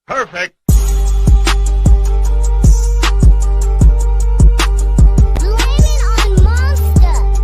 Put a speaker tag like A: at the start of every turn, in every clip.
A: Perfect.
B: Blame it on Monster.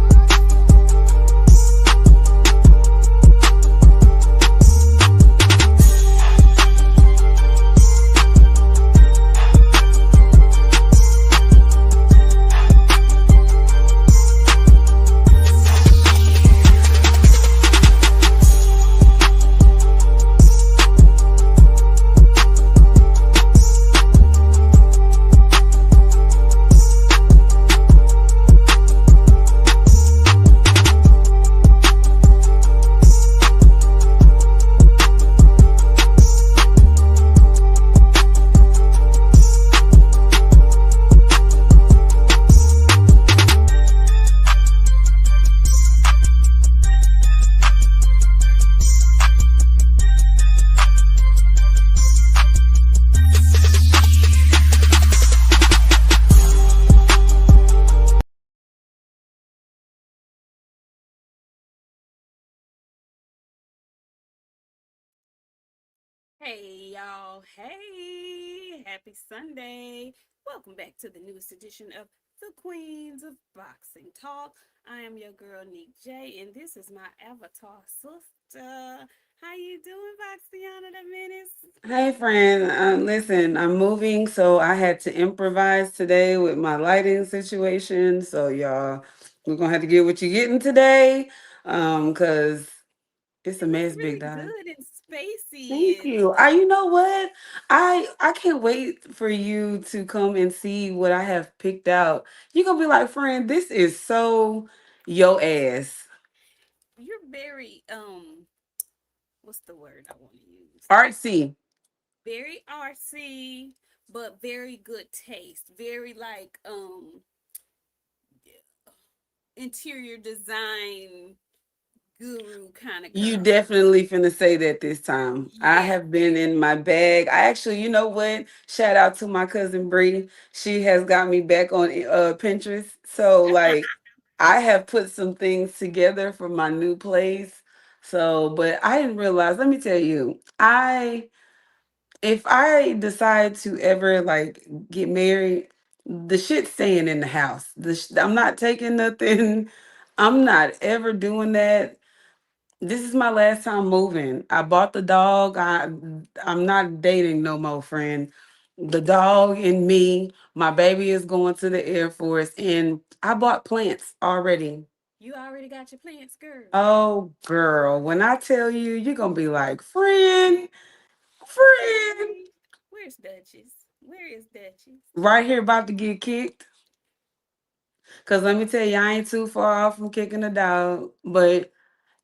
C: Hey, y'all. Hey, happy Sunday. Welcome back to the newest edition of the Queens of Boxing Talk. I am your girl, Nik-J, and this is my avatar sister. How you doing, Boxiana the Menace?
D: Hey friend, listen, I'm moving, so I had to improvise today with my lighting situation. So y'all, we're gonna have to get what you're getting today, cause it's a
C: It looks
D: mess, big
C: really
D: dog.
C: good and spacey.
D: Thank you. You know what? I can't wait for you to come and see what I have picked out. You're gonna be like, friend, this is so yo ass
C: You're very, what's the word I want to use?
D: artsy.
C: Very artsy, but very good taste. Very like, interior design guru kind of
D: You
C: girl.
D: definitely finna say that this time. I
C: Yeah.
D: have been in my bag. I actually, you know what? Shout out to my cousin Bree. She has got me back on Pinterest. So like I have put some things together for my new place. So, but I didn't realize, let me tell you, if I decide to ever like get married, the shit's staying in the house. I'm not taking nothing. I'm not ever doing that. This is my last time moving. I bought the dog. I'm not dating no more, friend. The dog and me. My baby is going to the Air Force, and I bought plants already.
C: You already got your plants, girl.
D: Oh, girl, when I tell you, you're gonna be like, friend, friend,
C: Okay. Where's Duchess? Where is Duchess?
D: right here about to get kicked. Cause let me tell you, I ain't too far off from kicking the dog, but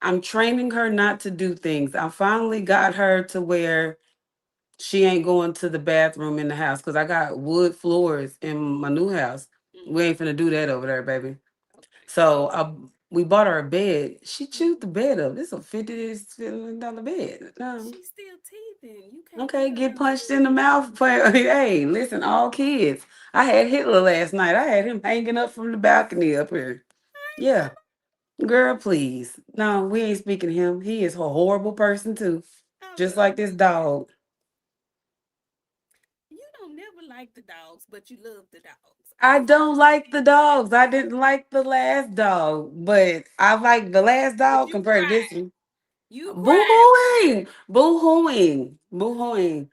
D: I'm training her not to do things. I finally got her to where she ain't going to the bathroom in the house because I got wood floors in my new house. We
C: Mm-hmm.
D: ain't finna do that over there, baby.
C: Okay.
D: So we bought her a bed. She chewed the bed up. This is a $50 bed. No.
C: She's still teething. You can't
D: Okay,
C: put her
D: get
C: in the
D: punched in the
C: bed.
D: mouth. Hey, listen, all kids. I had Hitler last night. I had him hanging up from the balcony up here. Yeah. Girl, please. No, we ain't speaking to him. He is a horrible person too.
C: I
D: Just
C: love
D: like this
C: it.
D: dog.
C: You don't never like the dogs, but you love the dogs. I
D: I
C: don't
D: don't like the
C: understand that.
D: dogs. I didn't like the last dog, but I like the last
C: But
D: dog
C: you
D: compared to this
C: cried.
D: one.
C: You
D: Boo
C: cried.
D: hooing, boo hooing, boo hooing.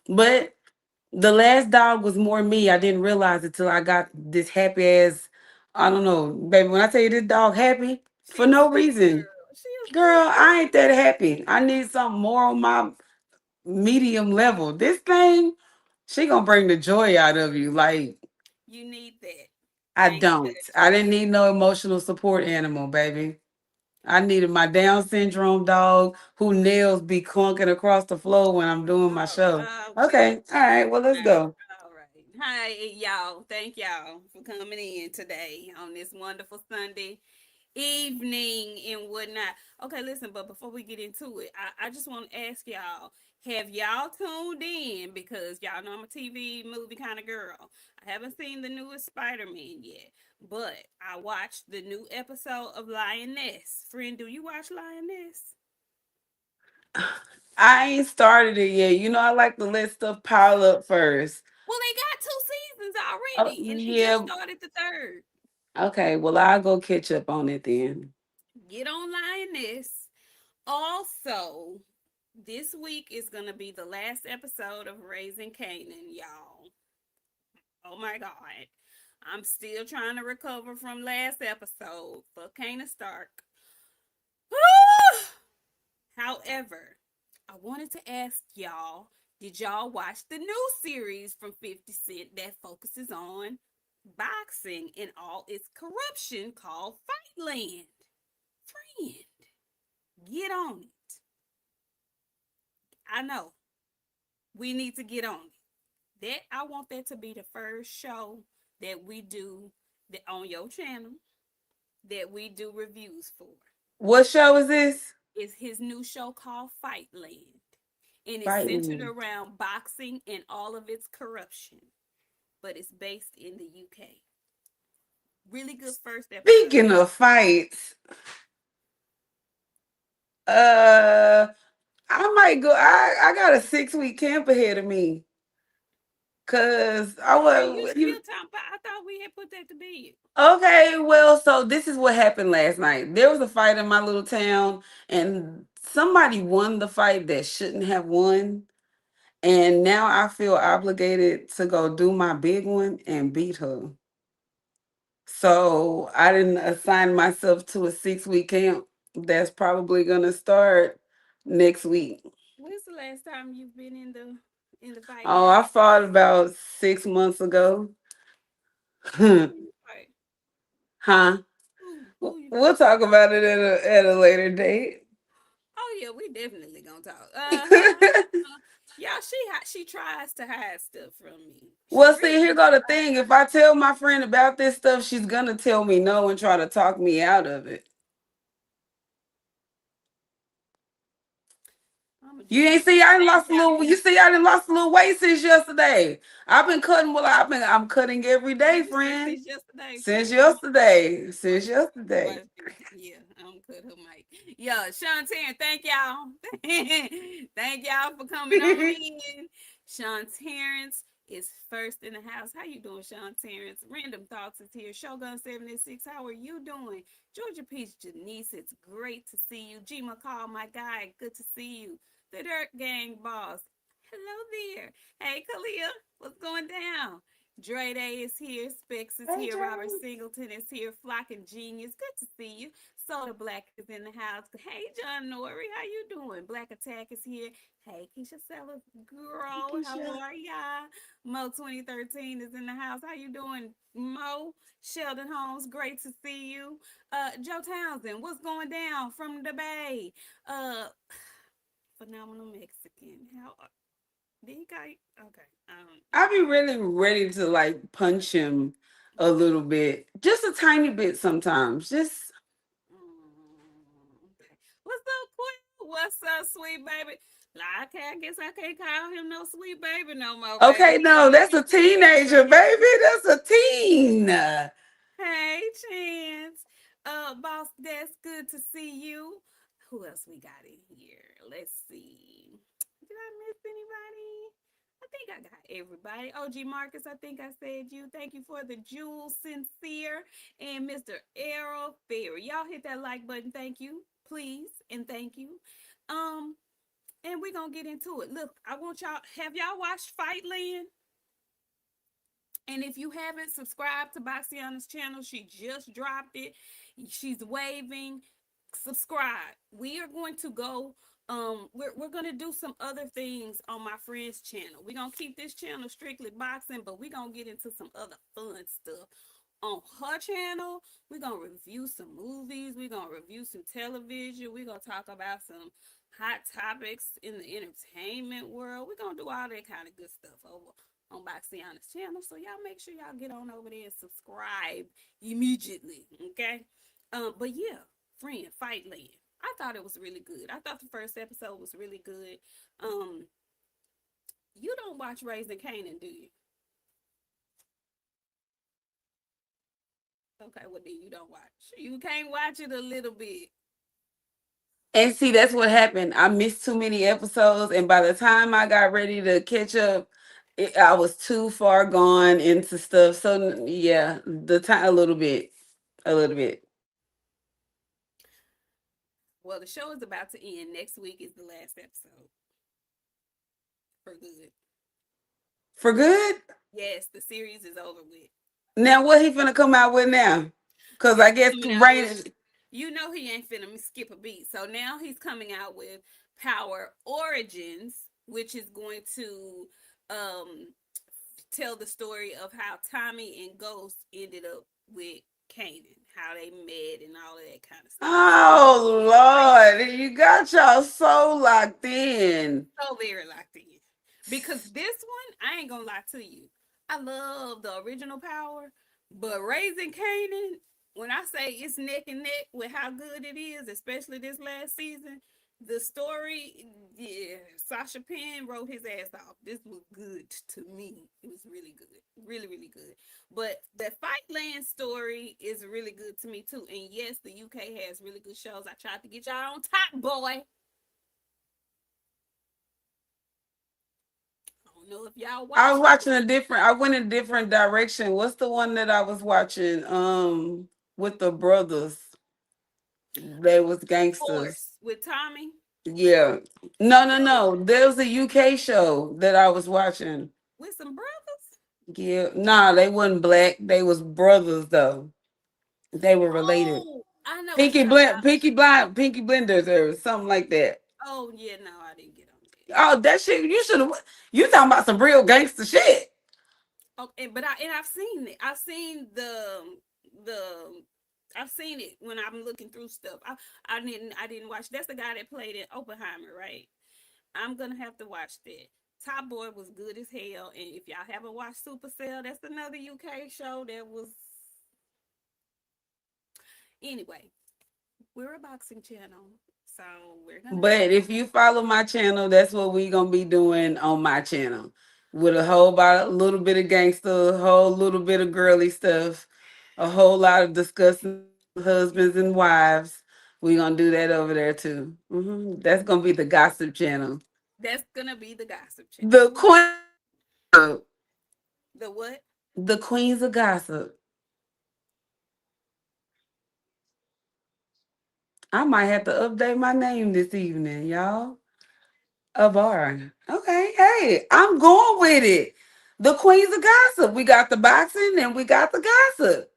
D: But the last dog was more me. I didn't realize it till I got this happy ass. I don't know, baby. When I tell you this dog happy
C: She
D: for
C: a
D: no
C: sweet
D: reason,
C: girl. She a sweet
D: girl, I ain't
C: girl.
D: that happy. I need something more on my medium level. This thing, she gonna bring the joy out of you. Like
C: You need that.
D: I
C: Thank you,
D: don't. I
C: Duchess.
D: didn't need no emotional support animal, baby. I needed my Down syndrome dog who nails be clunking across the floor when I'm doing my show.
C: Okay.
D: Okay, all right, well, let's go.
C: All right. Hi, y'all. Thank y'all for coming in today on this wonderful Sunday evening and whatnot. Okay, listen, but before we get into it, I just want to ask y'all, have y'all tuned in? Because y'all know I'm a TV movie kind of girl. I haven't seen the newest Spider-Man yet, but I watched the new episode of Lioness. Friend, do you watch Lioness?
D: I ain't started it yet. You know, I like to let stuff pile up first.
C: Well, they got 2 seasons
D: Oh,
C: already, and they just
D: yeah.
C: started the third.
D: Okay, well, I'll go catch up on it then.
C: Get on Lioness. Also, this week is gonna be the last episode of Raising Canaan, y'all. Oh my God. I'm still trying to recover from last episode for Kana Stark. However, I wanted to ask y'all, did y'all watch the new series from 50 Cent that focuses on boxing and all its corruption called Fightland? Friend, get on it. I know we need to get on it. That I want that to be the first show that we do that on your channel that we do reviews for.
D: What show is this?
C: It's his new show called Fightland. And it's centered
D: Fighting.
C: around boxing and all of its corruption. But it's based in the UK. Really good first episode.
D: Speaking of fights, uh, I might go. I got a 6 week camp ahead of me. Cause I
C: Are you
D: was
C: still talking about? I thought we had put that to bed.
D: okay. Well, so this is what happened last night. There was a fight in my little town, and somebody won the fight that shouldn't have won. And now I feel obligated to go do my big one and beat her. So I didn't assign myself to a 6 week camp. That's probably gonna start next week.
C: When's the last time you've been in the fighting
D: Oh, I
C: ring?
D: fought about 6 months ago.
C: Who you fight?
D: Huh?
C: Who you
D: We'll
C: fight?
D: talk about it at a later date.
C: Oh yeah, we definitely gonna talk. Y'all, she tries to hide stuff from me. She
D: Well, see,
C: really
D: here
C: do.
D: go the thing. If I tell my friend about this stuff, she's gonna tell me no and try to talk me out of it.
C: I'ma
D: You
C: just
D: ain't see I done
C: thank
D: lost a little.
C: y'all.
D: You see I done lost a little weight since yesterday. I've been cutting. Well, I'm cutting every day,
C: What you say
D: friend.
C: since yesterday,
D: Since
C: friend?
D: yesterday. Since
C: Watch,
D: yesterday.
C: watch this. Yeah, I'm cut her mic. Yeah, Shantae, thank y'all. Thank y'all for coming on in. Sean Terrence is first in the house. How you doing, Sean Terrence? Random Thoughts is here. Shogun 76, how are you doing? Georgia Peach Janice, it's great to see you. G McCall, my guy, good to see you. The Dirt Gang boss, hello there. Hey, Kalia, what's going down? Dre Day is here, Specs is
D: Hey,
C: here, Robert
D: Joe.
C: Singleton is here, Flocking Genius, good to see you. Soda Black is in the house. Hey, John Norrie, how you doing? Black Attack is here. Hey, Keisha Sellers,
D: Hey,
C: girl, how
D: Keisha.
C: are ya? Mo 2013 is in the house. How you doing, Mo? Sheldon Holmes, great to see you. Joe Townsend, what's going down from the Bay? Uh, Phenomenal Mexican. How did he got okay?
D: I be really ready to like punch him a little bit, just a tiny bit sometimes. Just
C: Okay. What's up, Quinn? What's up, sweet baby? Like, okay, I guess I can't call him no sweet baby no more, baby.
D: okay.
C: He
D: No,
C: gonna
D: that's
C: be
D: a
C: big
D: teenager,
C: girl.
D: baby. That's a teen.
C: Hey, Chance. Boss, that's good to see you. Who else we got in here? Let's see. Did I miss anybody? I think I got everybody. OG Marcus, I think I said you. Thank you for the jewel, sincere, and Mr. Errol Ferry. Y'all hit that like button. Thank you, please, and thank you. Um, and we're gonna get into it. Look, I want y'all. Have y'all watched Fightland? And if you haven't subscribed to Boxiana's channel, she just dropped it. She's waving. Subscribe. We are going to go. We're gonna do some other things on my friend's channel. We're gonna keep this channel strictly boxing, but we're gonna get into some other fun stuff. On her channel, we're gonna review some movies, we're gonna review some television, we're gonna talk about some hot topics in the entertainment world. We're gonna do all that kind of good stuff over on Boxiana's channel. So y'all make sure y'all get on over there and subscribe immediately. Okay. But yeah, friend, Fightland. I thought it was really good. I thought the first episode was really good. Um, you don't watch Raising Canaan, do you? Okay, well then you don't watch. You can't watch it a little bit.
D: And see, that's what happened. I missed too many episodes, and by the time I got ready to catch up, I was too far gone into stuff. So yeah, the time a little bit
C: Well, the show is about to end. Next week is the last episode for good.
D: for good.
C: Yes, the series is over with.
D: Now, what he finna come out with now? Cause I
C: He's
D: guess
C: coming out with,
D: Rain.
C: you know, he ain't finna skip a beat. So now he's coming out with Power Origins, which is going to um tell the story of how Tommy and Ghost ended up with Kanan, how they met and all of that kind of stuff. So it's
D: Oh
C: crazy.
D: Lord, you got y'all so locked in.
C: So very locked in. Because this one, I ain't gonna lie to you. I love the original Power, but Raising Kanan, when I say it's neck and neck with how good it is, especially this last season, the story, yeah, Sasha Penn wrote his ass off. This was good to me. It was really good. Really, really good. But the Fightland story is really good to me too. And yes, the UK has really good shows. I tried to get y'all on Top Boy. I don't know if y'all
D: I was
C: watched it.
D: watching a different. I went in a different direction. What's the one that I was watching? With the brothers, they was gangsters.
C: Force with Tommy
D: Yeah. No, no,
C: dude
D: no. There was a UK show that I was watching.
C: with some brothers.
D: Yeah. Nah, they wasn't black. They was brothers though. They were related.
C: Oh, I know what you're talking about.
D: Pinky Blenders or something like that.
C: Oh yeah, no, I didn't get on that.
D: Oh, that shit, you should have. You talking about some real gangster shit.
C: Okay, but I've seen it. I've seen the I've seen it when I'm looking through stuff. I didn't watch. That's the guy that played in Oppenheimer, right? I'm gonna have to watch that. Top Boy was good as hell, and if y'all haven't watched Supercell, that's another UK show that was anyway. We're a boxing channel, so we're gonna have
D: But if you follow my channel, that's what we gonna be doing on my channel. With a whole about a little bit of gangster, a whole little bit of girly stuff, a whole lot of discussing husbands and wives. We gonna do that over there too. That's gonna be the gossip channel.
C: that's gonna be the gossip
D: The
C: channel.
D: queen,
C: The what?
D: the queens of gossip. I might have to update my name this evening, y'all. A bar. Okay, hey, I'm going with it. The queens of gossip. We got the boxing and we got the gossip.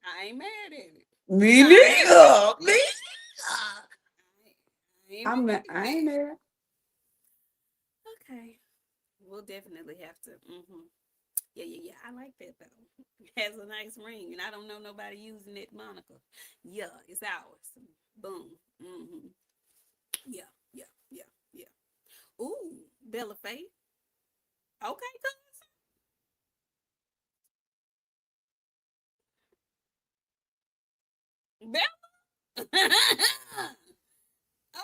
C: I ain't mad at it.
D: Me
C: I ain't mad
D: neither.
C: at
D: Me.
C: it.
D: Neither.
C: I ain't mad at
D: I ain't
C: that.
D: there.
C: Okay. We'll definitely have to. Yeah, yeah, yeah. I like that though. It has a nice ring, and I don't know nobody using it moniker. Yeah, it's ours. Boom. Yeah, yeah, yeah, yeah. Ooh, Bella Faye. Okay, cuz. Bella. Oh,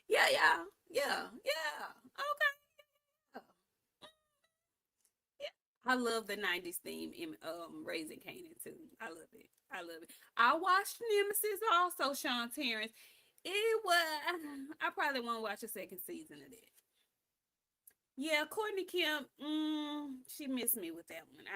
C: yeah, yeah, yeah, yeah. Okay. Yeah. I love the 90s theme in Raising Canaan too. I love it. I love it. I watched Nemesis also, Sean Terrence. It was I probably won't watch a second season of that. Yeah, Courtney Kemp, she missed me with that one.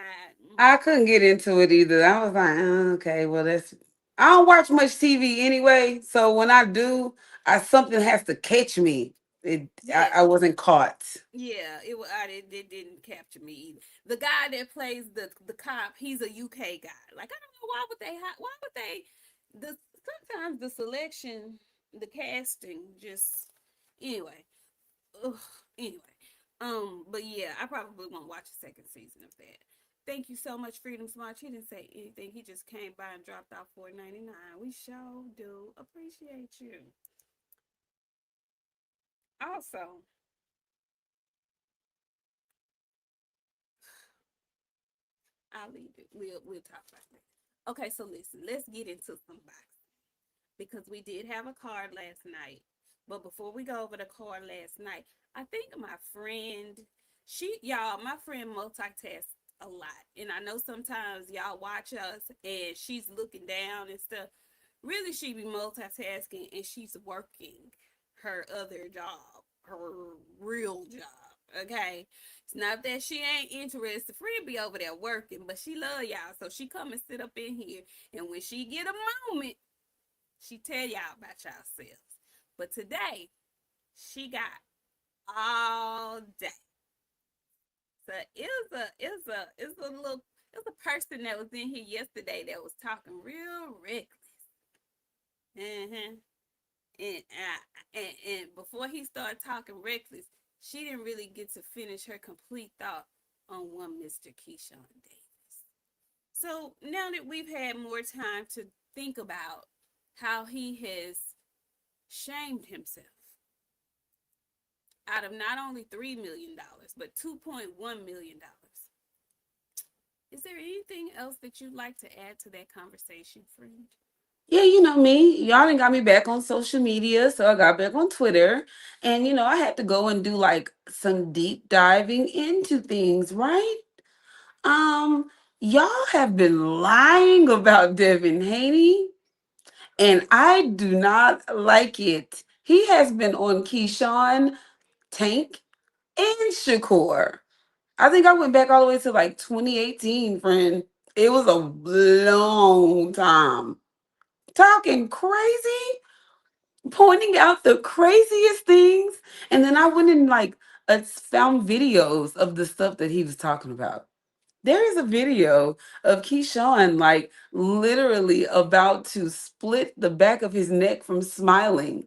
D: I couldn't get into it either. I was like, okay, well, that's. I don't watch much TV anyway, so when I do, I something has to catch me.
C: Yeah,
D: I wasn't caught.
C: yeah, it didn't capture me either. The guy that plays the cop, he's a UK guy. Like I don't know why would they the sometimes the selection, the casting just anyway. Ugh, anyway. But yeah, I probably won't watch a second season of that. Thank you so much, Freedom Smart. He didn't say anything. He just came by and dropped off $4.99. We sure do appreciate you. Also, I'll leave it. We'll talk about that. Okay, so listen, let's get into some boxing because we did have a card last night. But before we go over the card last night, I think my friend, my friend multitasked a lot. And I know sometimes y'all watch us and she's looking down and stuff. Really, she be multitasking and she's working her other job, her real job. Okay, it's not that she ain't interested. Friend be over there working, but she love y'all, so she come and sit up in here. And when she get a moment, she tell y'all about yourselves. But today, she got all day. So it was a person that was in here yesterday that was talking real reckless. Mm-hmm. And before he started talking reckless, she didn't really get to finish her complete thought on one Mr. Keyshawn Davis. So now that we've had more time to think about how he has shamed himself out of not only $3 million but $2.1 million, is there anything else that you'd like to add to that conversation, friend?
D: Yeah, you know me. Y'all done got me back on social media, so I got back on Twitter. And I had to go and do like some deep diving into things, right? Um, y'all have been lying about Devin Haney, and I do not like it. He has been on Keyshawn, Tank, and Shakur. I think I went back all the way to like 2018, friend. It was a long time. Talking crazy, pointing out the craziest things. And then I went and like found videos of the stuff that he was talking about. There is a video of Keyshawn like literally about to split the back of his neck from smiling,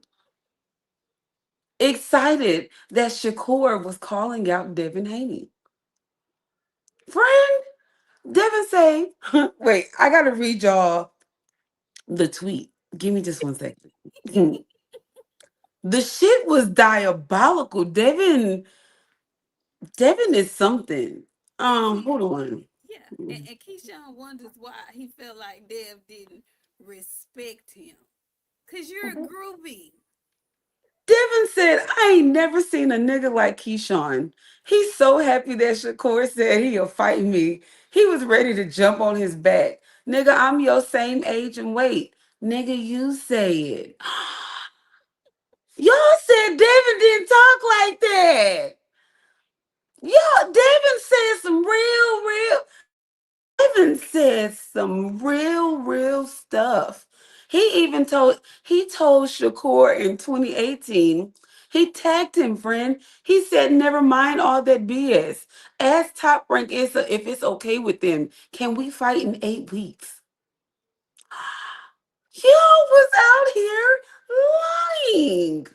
D: excited that Shakur was calling out Devin Haney. Friend, Devin say, wait, I gotta read y'all the tweet. Give me just one second. The shit was diabolical. Devin is something.
C: And he,
D: Hold on.
C: yeah, and Keyshawn wonders why he felt like Dev didn't respect him. Cause you're a groupie.
D: Devin said, I ain't never seen a nigga like Keyshawn. He's so happy that Shakur said he'll fight me. He was ready to jump on his back. Nigga, I'm your same age and weight. Nigga, you say it. Y'all said Devin didn't talk like that. Y'all, Devin said some Devin said some real stuff. He told Shakur in 2018, he tagged him, friend. He said, never mind all that BS. Ask Top Rank Issa if it's okay with them. Can we fight in 8 weeks? Y'all was out here lying.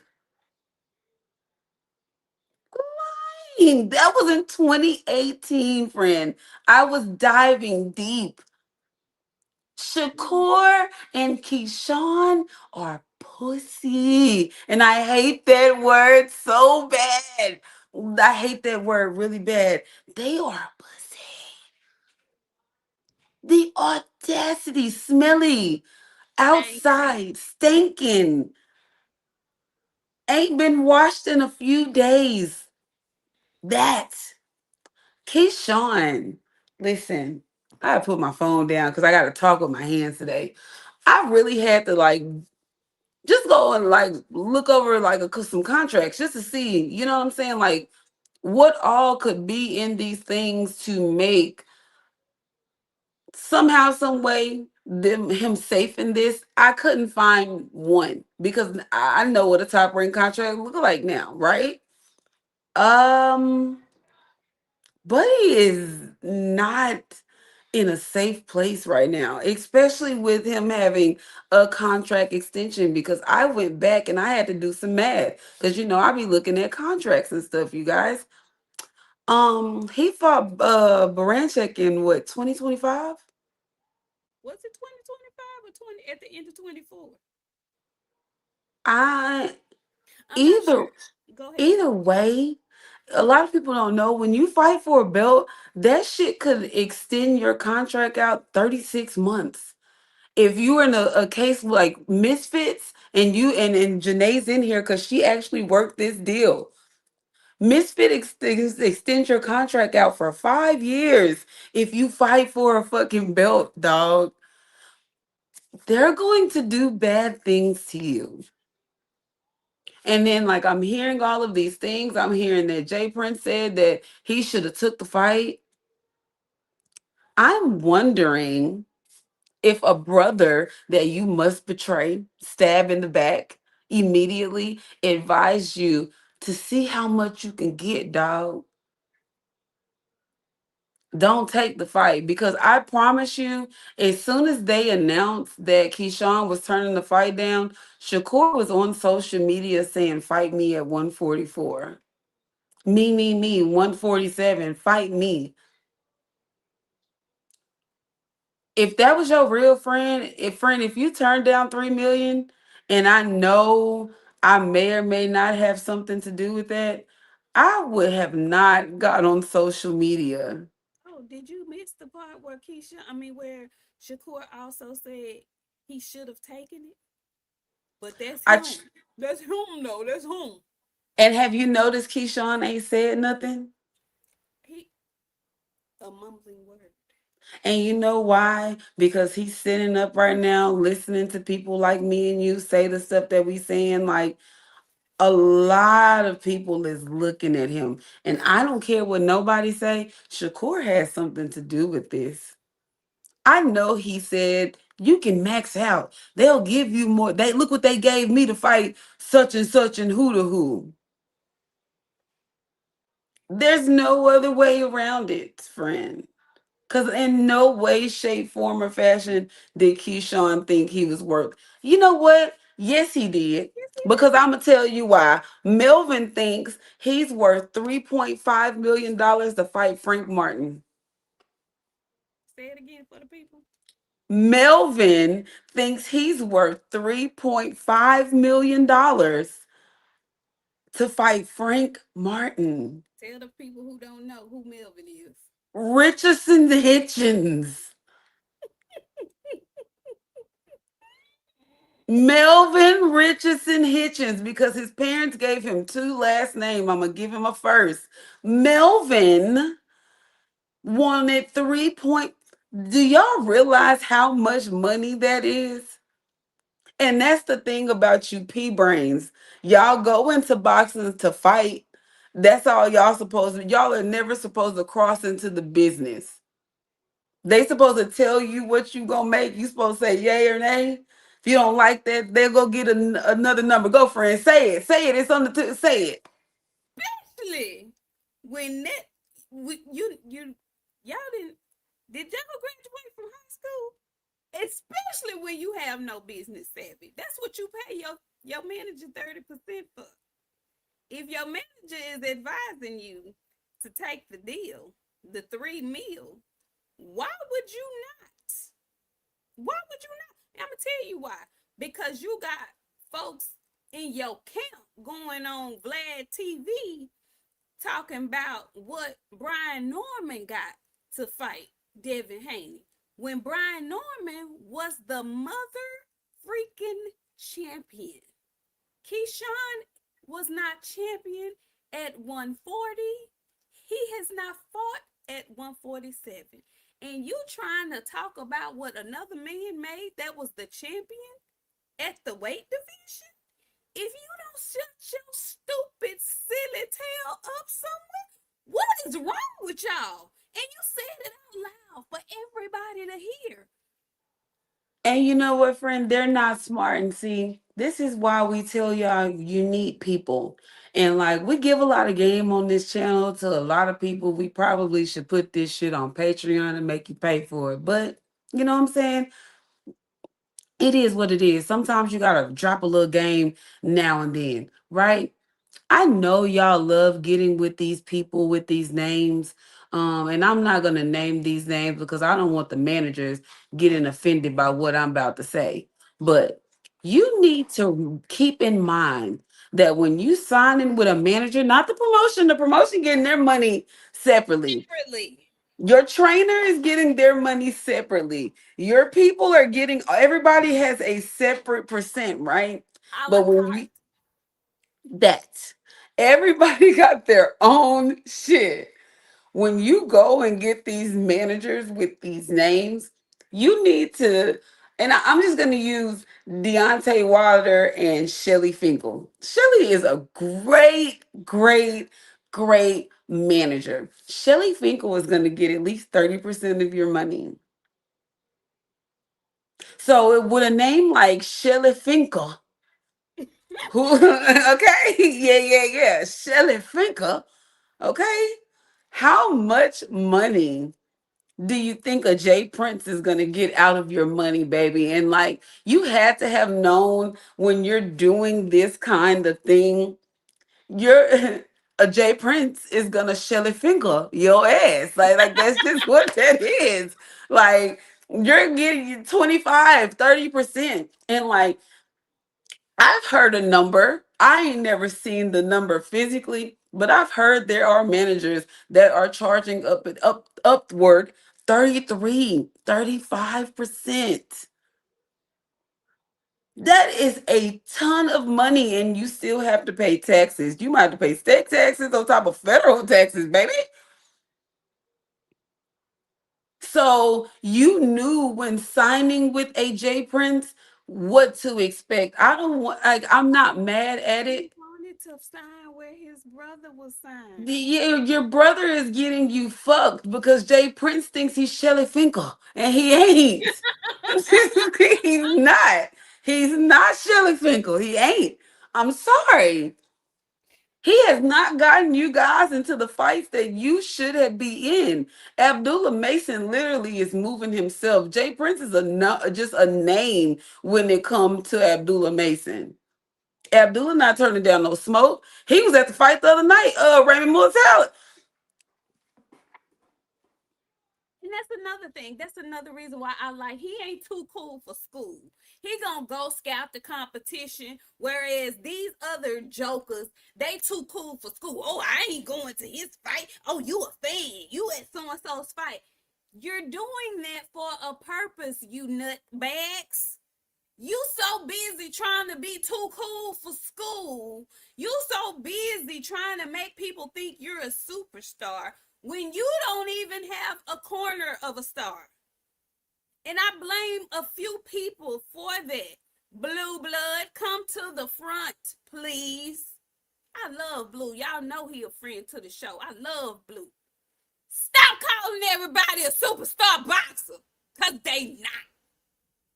D: Lying. That was in 2018, friend. I was diving deep. Shakur and Keyshawn are pussy. And I hate that word so bad. I hate that word really bad. They are pussy. The audacity, smelly,
C: Thanking.
D: outside, stinking, ain't been washed in a few days. That. Keyshawn, listen, I put my phone down because I got to talk with my hands today. I really had to like just go and like look over like some contracts just to see, you know what I'm saying? Like what all could be in these things to make somehow, some way him safe in this. I couldn't find one because I know what a top rank contract look like now, right? Um, Buddy is not in a safe place right now, especially with him having a contract extension. Because I went back and I had to do some math because I be looking at contracts and stuff. You guys, he fought Baranchek in what 2025.
C: Was it 2025 or 20 at the end of 24?
D: I
C: I'm not
D: either
C: sure. Go ahead.
D: either way. A lot of people don't know when you fight for a belt, that shit could extend your contract out 36 months. If you were in a case like Misfits and you and Janae's in here because she actually worked this deal. Misfit extend your contract out for 5 years if you fight for a fucking belt, dog. They're going to do bad things to you. And then like I'm hearing all of these things. I'm hearing that Jay Prince said that he should have took the fight. I'm wondering if a brother that you must betray, stab in the back, immediately advised you to see how much you can get, dog. Don't take the fight because I promise you, as soon as they announced that Keyshawn was turning the fight down, Shakur was on social media saying, "Fight me at 144. Me, 147. Fight me." If that was your real friend, if you turned down 3 million, and I know I may or may not have something to do with that, I would have not got on social media.
C: Oh, did you miss the part where where Shakur also said he should have taken it? But that's
D: I
C: him. That's him, though. That's him.
D: and have you noticed Keyshawn ain't said nothing?
C: He a mumbling word.
D: And you know why? Because he's sitting up right now listening to people like me and you say the stuff that we saying. Like a lot of people is looking at him. And I don't care what nobody say. Shakur has something to do with this. I know he said you can max out. They'll give you more. They look what they gave me to fight such and who to who. There's no other way around it, friend. Because in no way, shape, form, or fashion did Keyshawn think he was worth. You know what? Yes, he did.
C: Yes, he
D: Because
C: did.
D: I'm going to tell you why. Melvin thinks he's worth $3.5 million to fight Frank Martin.
C: Say it again for the people.
D: Melvin thinks he's worth $3.5 million to fight Frank Martin.
C: Tell the people who don't know who Melvin is.
D: Richardson Hitchens. Melvin Richardson Hitchens, because his parents gave him two last names. I'm gonna give him a first. Melvin wanted 3 point. Do y'all realize how much money that is? And that's the thing about you P brains. Y'all go into boxing to fight. That's all y'all supposed to. Y'all are never supposed to cross into the business. They supposed to tell you what you gonna make. You supposed to say yay or nay. If you don't like that, they'll go get another number. Go, friend. Say it. Say it. It's on the say it.
C: Especially when that you y'all did y'all graduate from high school? Especially when you have no business savvy. That's what you pay your manager 30% for. If your manager is advising you to take the deal, the 3 mil, why would you not? Why would you not? I'm gonna tell you why. Because you got folks in your camp going on Vlad TV talking about what Brian Norman got to fight Devin Haney when Brian Norman was the mother freaking champion. Keyshawn was not champion at 140. He has not fought at 147. And you trying to talk about what another man made that was the champion at the weight division? If you don't shut your stupid, silly tail up somewhere, what is wrong with y'all? And you said it out loud for everybody to hear.
D: And you know what, friend? They're not smart. And see, this is why we tell y'all you need people. And like we give a lot of game on this channel to a lot of people. We probably should put this shit on Patreon and make you pay for it. But you know what I'm saying? It is what it is. Sometimes you gotta drop a little game now and then, right? I know y'all love getting with these people with these names. And I'm not gonna name these names because I don't want the managers getting offended by what I'm about to say. But you need to keep in mind that when you sign in with a manager, not the promotion getting their money separately.
C: Secretly,
D: Your trainer is getting their money separately. Your people are getting, everybody has a separate percent, right?
C: a la
D: But when you
C: carte.
D: that. Everybody got their own shit. When you go and get these managers with these names, you need to, and I'm just going to use Deontay Wilder and Shelly Finkel. Shelly is a great manager. Shelly Finkel is going to get at least 30% of your money. So with a name like Shelly Finkel, who, okay, yeah, Shelly Finkel, okay, how much money do you think a Jay Prince is going to get out of your money, baby? And like, you had to have known when you're doing this kind of thing, you're a Jay Prince is going to Shelly Finger your ass. Like that's just what that is. Like, you're getting 25, 30%. And like, I've heard a number. I ain't never seen the number physically, but I've heard there are managers that are charging upward 33, 35%. That is a ton of money, and you still have to pay taxes. You might have to pay state taxes on top of federal taxes, baby. So you knew when signing with AJ Prince what to expect. I don't want, like, I'm not mad at
C: He
D: it.
C: wanted to sign where his brother was signed.
D: Your brother is getting you fucked because Jay Prince thinks he's Shelly Finkel, and he ain't. He's not. He's not Shelly Finkel. He ain't. I'm sorry. He has not gotten you guys into the fights that you should have be in. Abdullah Mason literally is moving himself. Jay Prince is just a name when it comes to Abdullah Mason. Abdullah not turning down no smoke. He was at the fight the other night. Raymond Muratalla.
C: And that's another thing. That's another reason why I like he ain't too cool for school. He gonna go scout the competition, whereas these other jokers, they too cool for school. Oh, I ain't going to his fight. Oh, you a fan. You at so and so's fight. You're doing that for a purpose, you nut bags. You so busy trying to be too cool for school. You so busy trying to make people think you're a superstar when you don't even have a corner of a star. And I blame a few people for that. Blue blood, come to the front, please. I love Blue. Y'all know he a friend to the show. I love Blue. Stop calling everybody a superstar boxer. Cause they not.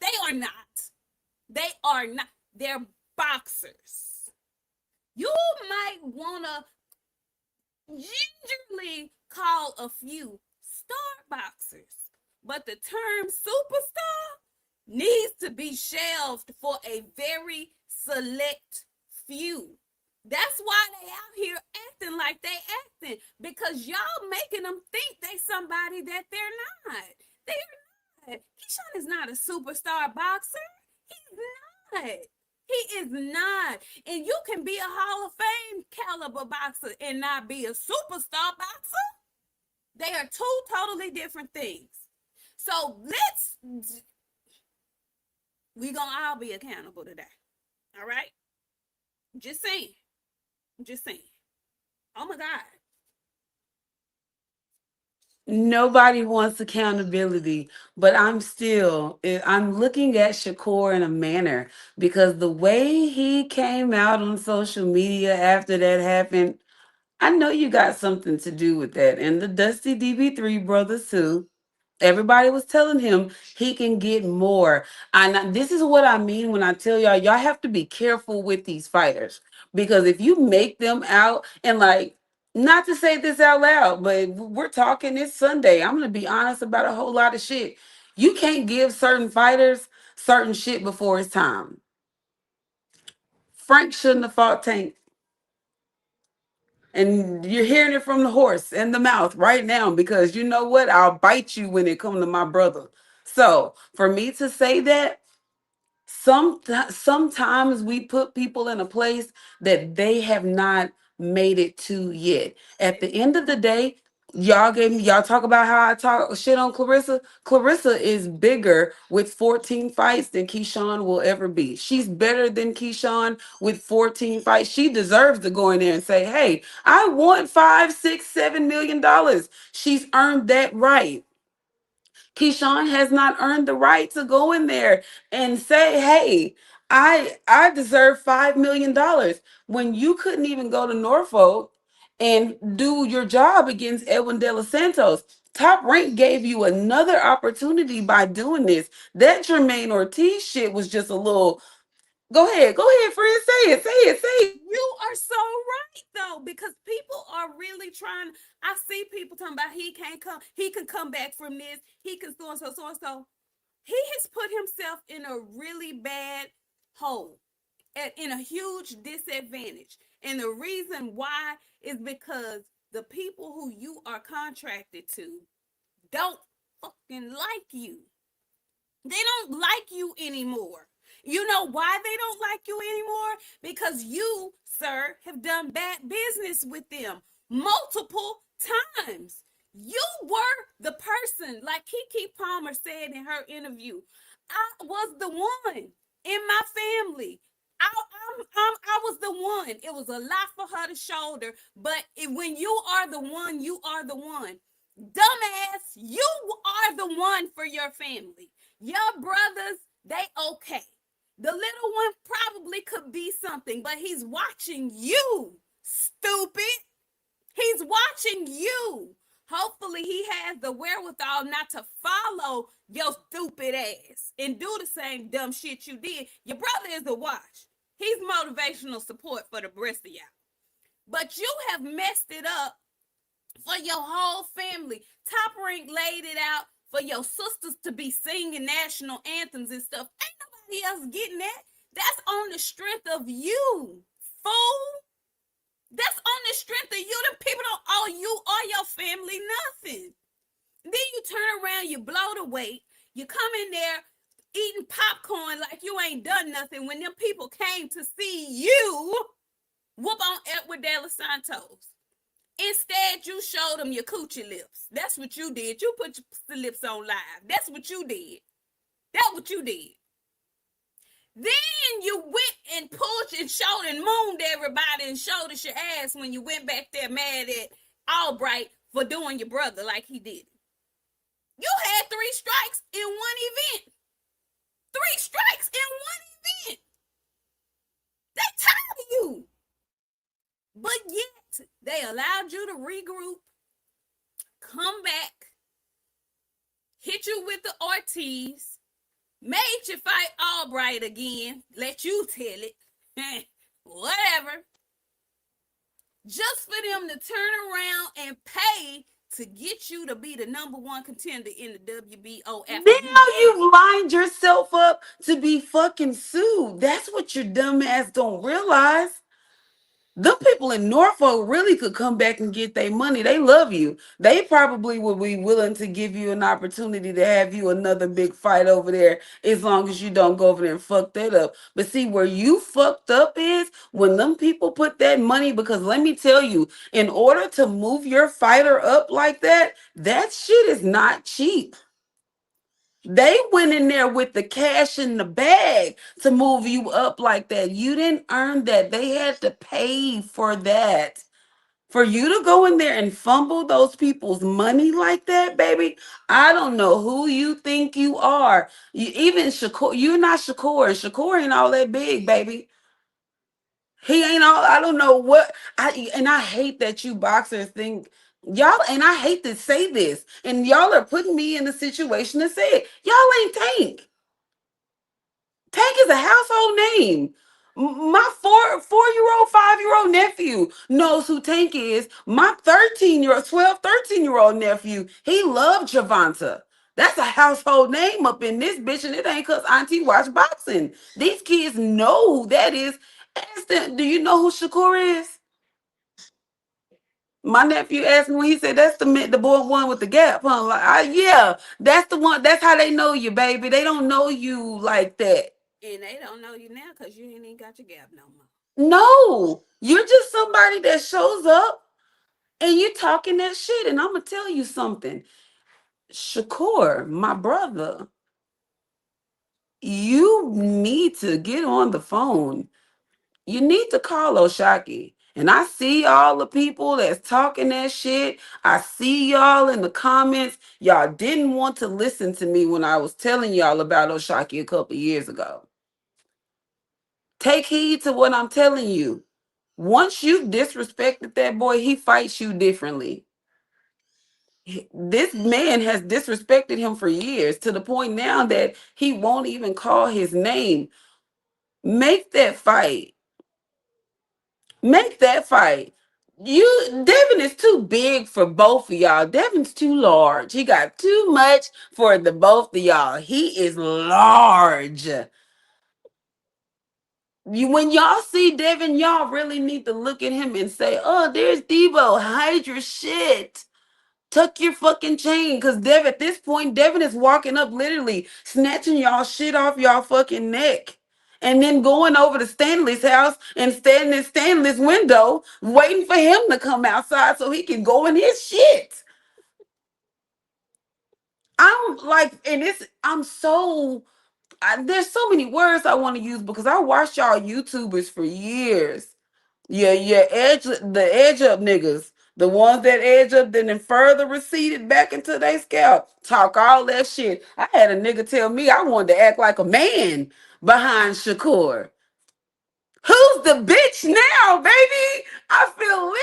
C: They are not. They are not. They're boxers. You might want to gingerly call a few star boxers, but the term superstar needs to be shelved for a very select few. That's why they out here acting like they acting, because y'all making them think they somebody that they're not. They're not. Keyshawn is not a superstar boxer. He's not. He is not. And you can be a Hall of Fame caliber boxer and not be a superstar boxer. They are two totally different things. So we gonna all be accountable today. All right? Just saying. Just saying. Oh my God.
D: Nobody wants accountability, but I'm looking at Shakur in a manner because the way he came out on social media after that happened, I know you got something to do with that. And the Dusty DB3 brothers too. Everybody was telling him he can get more. And this is what I mean when I tell y'all have to be careful with these fighters because if you make them out and like, not to say this out loud, but we're talking this Sunday. I'm going to be honest about a whole lot of shit. You can't give certain fighters certain shit before it's time. Frank shouldn't have fought Tank. And you're hearing it from the horse and the mouth right now because you know what? I'll bite you when it comes to my brother. So for me to say that, sometimes we put people in a place that they have not made it to yet. At the end of the day, Y'all talk about how I talk shit on Clarissa. Clarissa is bigger with 14 fights than Keyshawn will ever be. She's better than Keyshawn with 14 fights. She deserves to go in there and say, hey, I want 5, 6, 7 million dollars. She's earned that right. Keyshawn has not earned the right to go in there and say, "Hey, I deserve $5 million," when you couldn't even go to Norfolk and do your job against Edwin De Los Santos. Top Rank gave you another opportunity by doing this. That Jermaine Ortiz shit was just a little. Go ahead, friend. Say it.
C: You are so right though, because people are really trying. I see people talking about he can't come, he can come back from this, he can so and so, so and so. He has put himself in a really bad hole, in a huge disadvantage. And the reason why is because the people who you are contracted to don't fucking like you. They don't like you anymore. You know why they don't like you anymore? Because you, sir, have done bad business with them multiple times. You were the person, like Keke Palmer said in her interview. I was the one in my family. I was the one. It was a lot for her to shoulder, but when you are the one, you are the one. Dumbass, you are the one for your family. Your brothers, they okay. The little one probably could be something, but he's watching you, stupid. He's watching you. Hopefully, he has the wherewithal not to follow your stupid ass and do the same dumb shit you did. Your brother is a watch. He's motivational support for the rest of y'all. But you have messed it up for your whole family. Top Rank laid it out for your sisters to be singing national anthems and stuff. Ain't nobody else getting that. That's on the strength of you, fool. That's on the strength of you. Them people don't owe you or your family nothing. Then you turn around, you blow the weight, you come in there eating popcorn like you ain't done nothing when them people came to see you whoop on Edward De Los Santos. Instead, you showed them your coochie lips. That's what you did. You put your lips on live. That's what you did. That's what you did. Then you went and pulled and showed and mooned everybody and showed us your ass when you went back there mad at Albright for doing your brother like he did. You had 3 strikes in one event. 3 strikes in one event. They tired of you. But yet, they allowed you to regroup, come back, hit you with the Ortiz, made you fight Albright again, let you tell it, whatever, just for them to turn around and pay to get you to be the #1 contender in the WBO after
D: Now you've lined yourself up to be fucking sued. That's what your dumb ass don't realize. Them people in Norfolk really could come back and get their money. They love you. They probably would be willing to give you an opportunity to have you another big fight over there as long as you don't go over there and fuck that up. But see, where you fucked up is when them people put that money, because let me tell you, in order to move your fighter up like that, that shit is not cheap. They went in there with the cash in the bag to move you up like that. You didn't earn that. They had to pay for that. For you to go in there and fumble those people's money like that, baby, I don't know who you think you are. Even Shakur, you're not Shakur. Shakur ain't all that big, baby. He ain't all. I don't know what. I hate that you boxers think y'all. And I hate to say this, and y'all are putting me in a situation to say it. Y'all ain't Tank. Tank is a household name. My 4-year-old, 5-year-old nephew knows who Tank is. My 13-year-old, 12, 13-year-old nephew, he loved Javante. That's a household name up in this bitch, and it ain't because Auntie watch boxing. These kids know who that is. Ask them, do you know who Shakur is? My nephew asked me when he said, "That's the boy one with the gap, huh?" Like, yeah, that's the one. That's how they know you, baby. They don't know you like that.
C: And they don't know you now because you ain't even got your gap no more.
D: No, you're just somebody that shows up. And you talking that shit. And I'm gonna tell you something. Shakur, my brother, you need to get on the phone. You need to call Oshaki. And I see all the people that's talking that shit. I see y'all in the comments. Y'all didn't want to listen to me when I was telling y'all about Oshaki a couple years ago. Take heed to what I'm telling you. Once you disrespected that boy, he fights you differently. This man has disrespected him for years to the point now that he won't even call his name. Make that fight. Make that fight. Devin is too big for both of y'all. Devin's too large. He got too much for the both of y'all. He is large. When y'all see Devin, y'all really need to look at him and say, "Oh, there's Debo. Hide your shit. Tuck your fucking chain." Because Devin, at this point, Devin is walking up, literally snatching y'all shit off y'all fucking neck. And then going over to Stanley's house and standing in Stanley's window, waiting for him to come outside so he can go in his shit. I'm like, and I'm so, there's so many words I want to use because I watched y'all YouTubers for years. Yeah, the edge up niggas. The ones that edge up then further receded back into their scalp. Talk all that shit. I had a nigga tell me I wanted to act like a man behind Shakur. Who's the bitch now, baby? I feel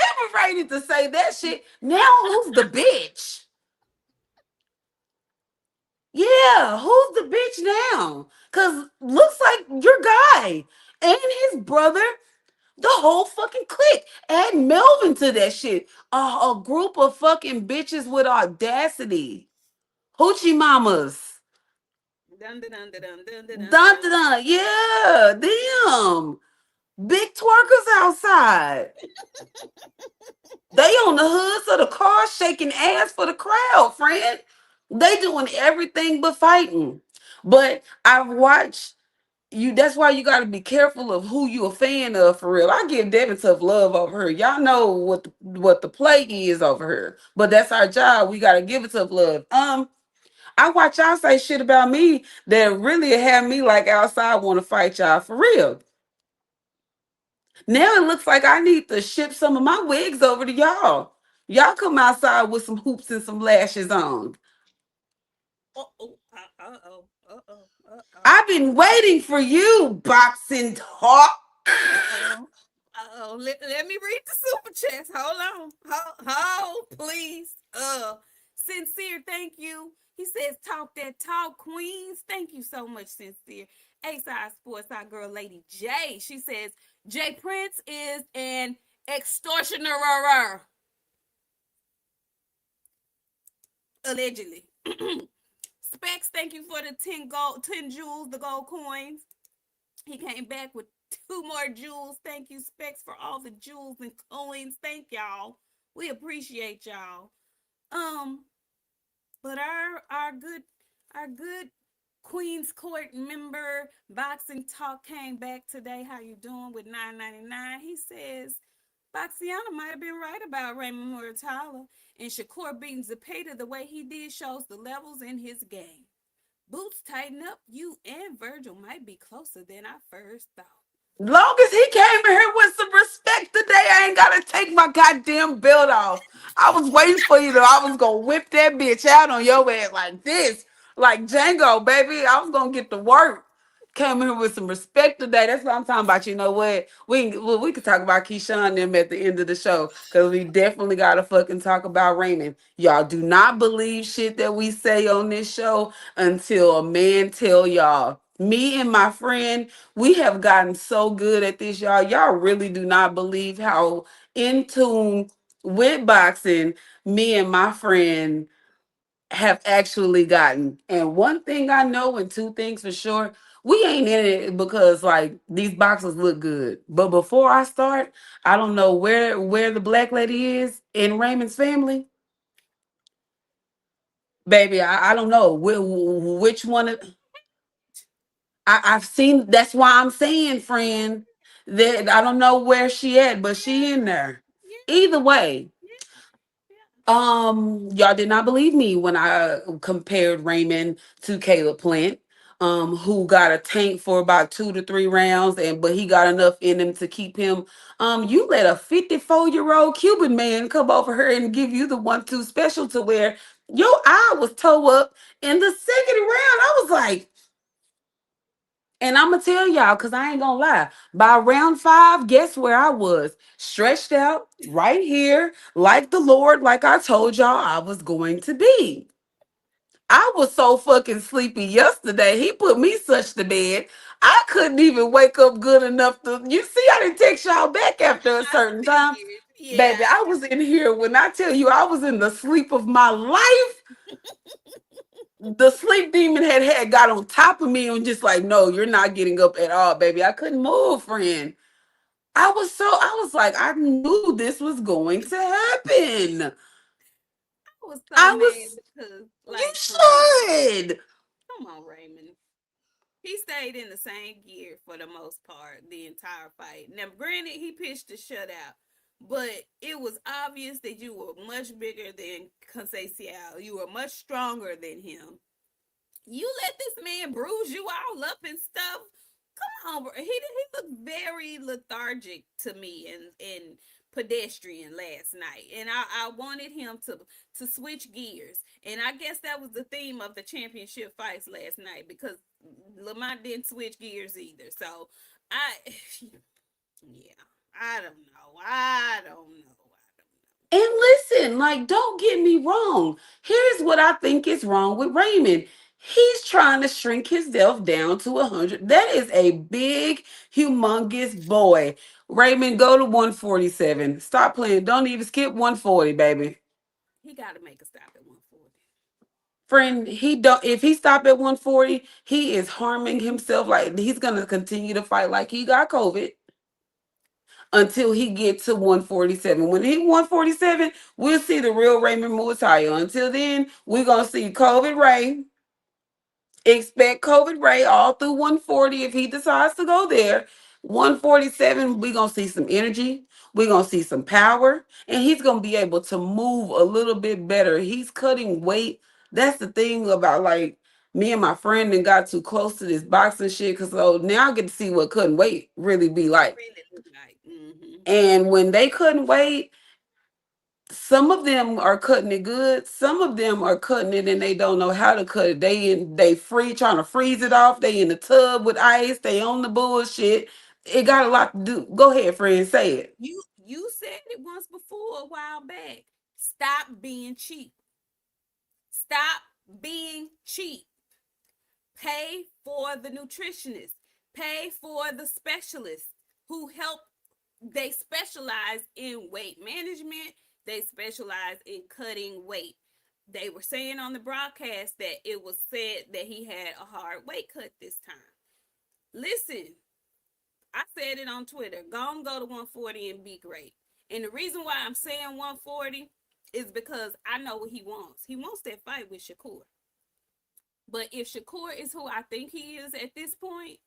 D: liberated to say that shit. Now who's the bitch? Yeah, who's the bitch now? Cause looks like your guy and his brother, the whole fucking clique. Add Melvin to that shit. A group of fucking bitches with audacity. Hoochie mamas.
C: Dun dun dun dun dun dun dun
D: Dun, dun,
C: dun.
D: dun. Yeah, damn. Big twerkers outside. They on the hoods of the car shaking ass for the crowd, friend. They doing everything but fighting. But I've watched you. That's why you got to be careful of who you a fan of for real. I give Devin tough love over her. Y'all know what the play is over her, but that's our job. We got to give it tough love. I watch y'all say shit about me that really have me like outside want to fight y'all for real. Now it looks like I need to ship some of my wigs over to y'all. Y'all come outside with some hoops and some lashes on.
C: Uh oh.
D: I've been waiting for you, boxing talk.
C: Uh-oh. Uh-oh. Let me read the super chats. Hold on. Hold, please. Sincere, thank you. He says, talk that talk, queens. Thank you so much, Sincere. A-Side Sports, our girl, Lady J. She says, Jay Prince is an extortioner. Allegedly. Specs, thank you for the 10 jewels, the gold coins. He came back with 2 more jewels. Thank you, Specs, for all the jewels and coins. Thank y'all. We appreciate y'all. Um, but our good Queen's Court member Boxing Talk came back today. How you doing with 9.99? He says Boxiana might have been right about Raymond Muratalla, and Shakur beating Zepeda the way he did shows the levels in his game. Boots tighten up. You and Virgil might be closer than I first thought.
D: Long as he came in here with some respect today, I ain't gotta take my goddamn belt off. I was waiting for you to. I was gonna whip that bitch out on your ass like this, like Django, baby. I was gonna get to work. Came in here with some respect today. That's what I'm talking about. You know what? We could talk about Keyshawn and them at the end of the show because we definitely gotta fucking talk about Raymond. Y'all do not believe shit that we say on this show until a man tell y'all. Me and my friend, we have gotten so good at this, y'all. Y'all really do not believe how in tune with boxing me and my friend have actually gotten. And one thing I know, and two things for sure, we ain't in it because like these boxers look good. But before I start, I don't know where the black lady is in Raymond's family. Baby, I don't know which one. I've seen. That's why I'm saying, friend, that I don't know where she at, but she in there.
C: Yeah,
D: Either way,
C: yeah.
D: Y'all did not believe me when I compared Raymond to Caleb Plant, who got a tank for about 2 to 3 rounds, and but he got enough in him to keep him. You let a 54-year-old Cuban man come over here and give you the 1-2 special to where your eye was toe up in the second round. I was like, and I'm gonna tell y'all, cause I ain't gonna lie. By round 5, guess where I was? Stretched out right here, like the Lord, like I told y'all I was going to be. I was so fucking sleepy yesterday. He put me such to bed. I couldn't even wake up good enough to. You see, I didn't text y'all back after a
C: I
D: certain time.
C: figured.
D: Baby,
C: Yeah.
D: I was in here when I tell you I was in the sleep of my life. The sleep demon had got on top of me and just like, no, you're not getting up at all, baby. I couldn't move, friend. I was like, I knew this was going to happen.
C: I was so
D: I
C: mad
D: was,
C: because,
D: you
C: like, friend,
D: should.
C: come on, Raymond. He stayed in the same gear for the most part the entire fight. Now, granted, he pitched a shutout, but it was obvious that you were much bigger than Conceição. You were much stronger than him. You let this man bruise you all up and stuff. Come on, bro. He looked very lethargic to me and pedestrian last night, and I wanted him to switch gears, and I guess that was the theme of the championship fights last night because Lamont didn't switch gears either. So I, yeah, I don't know. I don't know. I don't know.
D: And listen, like, don't get me wrong. Here's what I think is wrong with Raymond. He's trying to shrink himself down to 100. That is a big, humongous boy. Raymond, go to 147. Stop playing. Don't even skip 140, baby.
C: He got to make a stop at 140.
D: Friend, he don't if he stop at 140, he is harming himself. Like he's gonna continue to fight like he got COVID until he get to 147. When he 147, we'll see the real Raymond Muratalla. Until then, we're gonna see COVID Ray. Expect COVID Ray all through 140 if he decides to go there. 147, we're gonna see some energy, we're gonna see some power, and he's gonna be able to move a little bit better. He's cutting weight. That's the thing about like me and my friend and got too close to this boxing shit because so now I get to see what cutting weight really be like.
C: Really look like. Mm-hmm.
D: And when they couldn't wait, some of them are cutting it good. Some of them are cutting it and they don't know how to cut it. They free trying to freeze it off. They in the tub with ice. They on the bullshit. It got a lot to do. Go ahead, friend. Say it.
C: You said it once before a while back. Stop being cheap. Stop being cheap. Pay for the nutritionist. Pay for the specialist who help. They specialize in weight management. They specialize in cutting weight. They were saying on the broadcast that it was said that he had a hard weight cut this time. Listen, I said it on Twitter. Go and go to 140 and be great. And the reason why I'm saying 140 is because I know what he wants. He wants that fight with Shakur. But if Shakur is who I think he is at this point,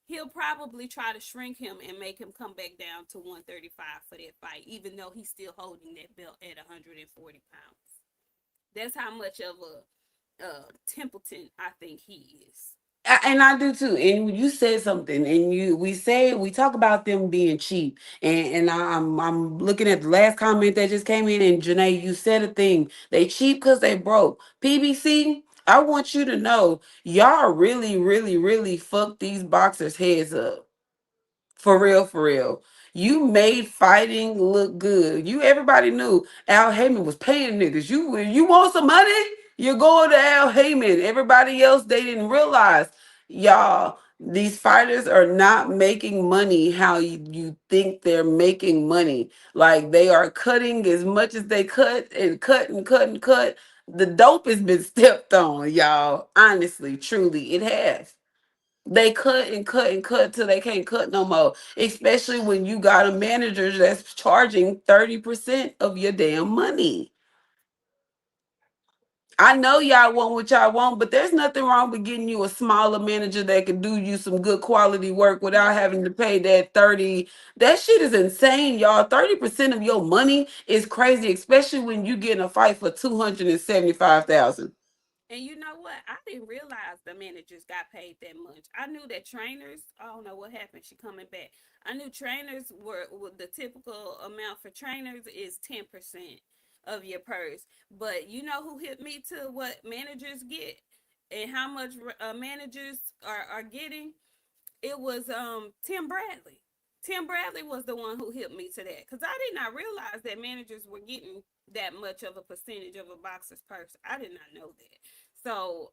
C: he'll probably try to shrink him and make him come back down to 135 for that fight, even though he's still holding that belt at 140 pounds. That's how much of a Templeton I think he is.
D: And I do too. And you said something, and we talk about them being cheap, and I'm looking at the last comment that just came in, and Janae, you said a thing. They cheap because they broke. PBC, I want you to know, y'all really, really, really fucked these boxers' heads up. For real, for real. You made fighting look good. Everybody knew Al Heyman was paying niggas. You want some money? You're going to Al Heyman. Everybody else, they didn't realize. Y'all, these fighters are not making money how you think they're making money. Like they are cutting as much as they cut and cut and cut and cut. The dope has been stepped on, y'all. Honestly, truly, it has. They cut and cut and cut till they can't cut no more. Especially when you got a manager that's charging 30% of your damn money. I know y'all want what y'all want, but there's nothing wrong with getting you a smaller manager that can do you some good quality work without having to pay that 30. That shit is insane, y'all. 30% of your money is crazy, especially when you get in a fight for 275,000.
C: And you know what? I didn't realize the managers got paid that much. I knew that trainers, I don't know what happened. She coming back. I knew trainers were the typical amount for trainers is 10% of your purse. But you know who hit me to what managers get and how much managers are getting? It was Tim Bradley. Tim Bradley was the one who helped me to that because I did not realize that managers were getting that much of a percentage of a boxer's purse. I did not know that. So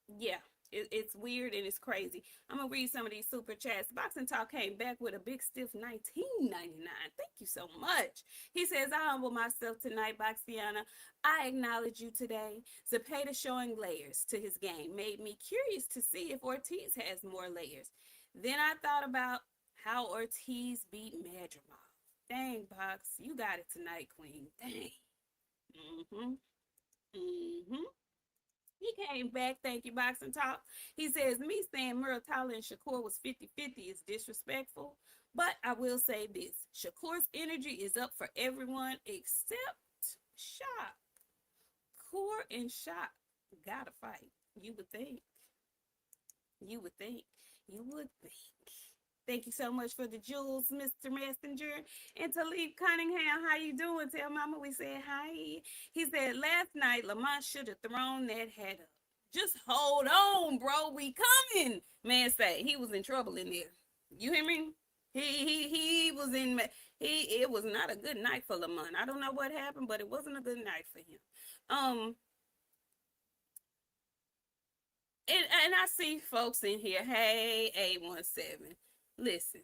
C: yeah, it's weird and it's crazy. I'm gonna read some of these super chats. Boxing Talk came back with a big stiff 19.99. Thank you so much. He says, I humble myself tonight, Boxiana. I acknowledge you today. Zepeda showing layers to his game made me curious to see if Ortiz has more layers. Then I thought about how Ortiz beat Madrimov. Dang, Box, you got it tonight, Queen. Dang. Mm-hmm. Mm-hmm. He came back. Thank you, Boxing Talk. He says, me saying Muratalla and Shakur was 50-50 is disrespectful. But I will say this. Shakur's energy is up for everyone except Shop. Core and Shop gotta fight. You would think. You would think. You would think. Thank you so much for the jewels, Mr. Messenger. And Talib Cunningham, how you doing? Tell Mama we said hi. He said, last night, Lamont should have thrown that hat up. Just hold on, bro. We coming. Man say he was in trouble in there. You hear me? He was in it was not a good night for Lamont. I don't know what happened, but it wasn't a good night for him. And I see folks in here. Hey, 817. Listen,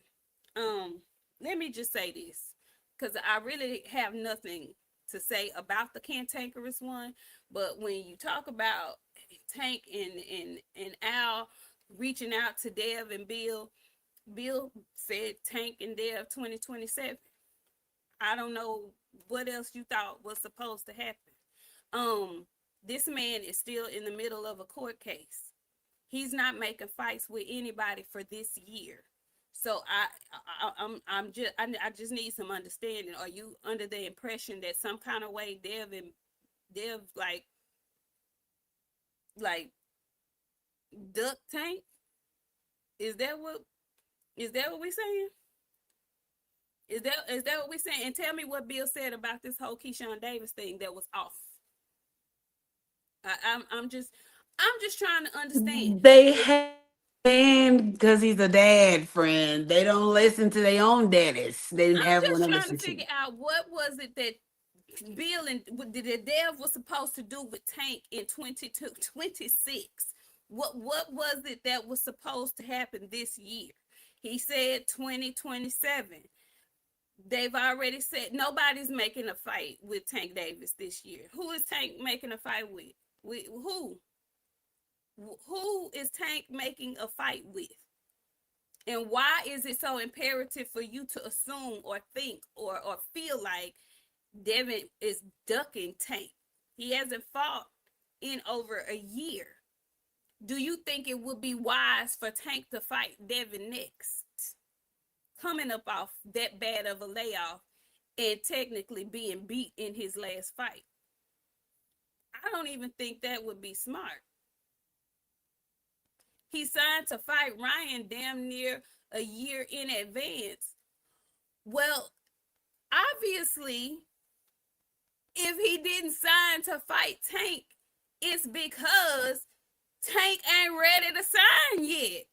C: let me just say this, because I really have nothing to say about the cantankerous one. But when you talk about Tank and Al reaching out to Dev and Bill, Bill said Tank and Dev 2027. I don't know what else you thought was supposed to happen. This man is still in the middle of a court case. He's not making fights with anybody for this year. So I just need some understanding. Are you under the impression that some kind of way Dev like duck Tank? Is that what we saying? Is that what we saying? And tell me what Bill said about this whole Keyshawn Davis thing that was off. I'm just trying to understand.
D: They have because he's a dad friend. They don't listen to their own daddies. They didn't
C: I'm
D: have one
C: just
D: to
C: trying to
D: listen to.
C: figure out what was it that Bill and the Dev was supposed to do with Tank in 26. What was it that was supposed to happen this year? He said 2027. They've already said nobody's making a fight with Tank Davis this year. Who is Tank making a fight with? Who? Who is Tank making a fight with? And why is it so imperative for you to assume or think or feel like Devin is ducking Tank? He hasn't fought in over a year. Do you think it would be wise for Tank to fight Devin next? Coming up off that bad of a layoff and technically being beat in his last fight. I don't even think that would be smart. He signed to fight Ryan damn near a year in advance. Well, obviously, if he didn't sign to fight Tank, it's because Tank ain't ready to sign yet.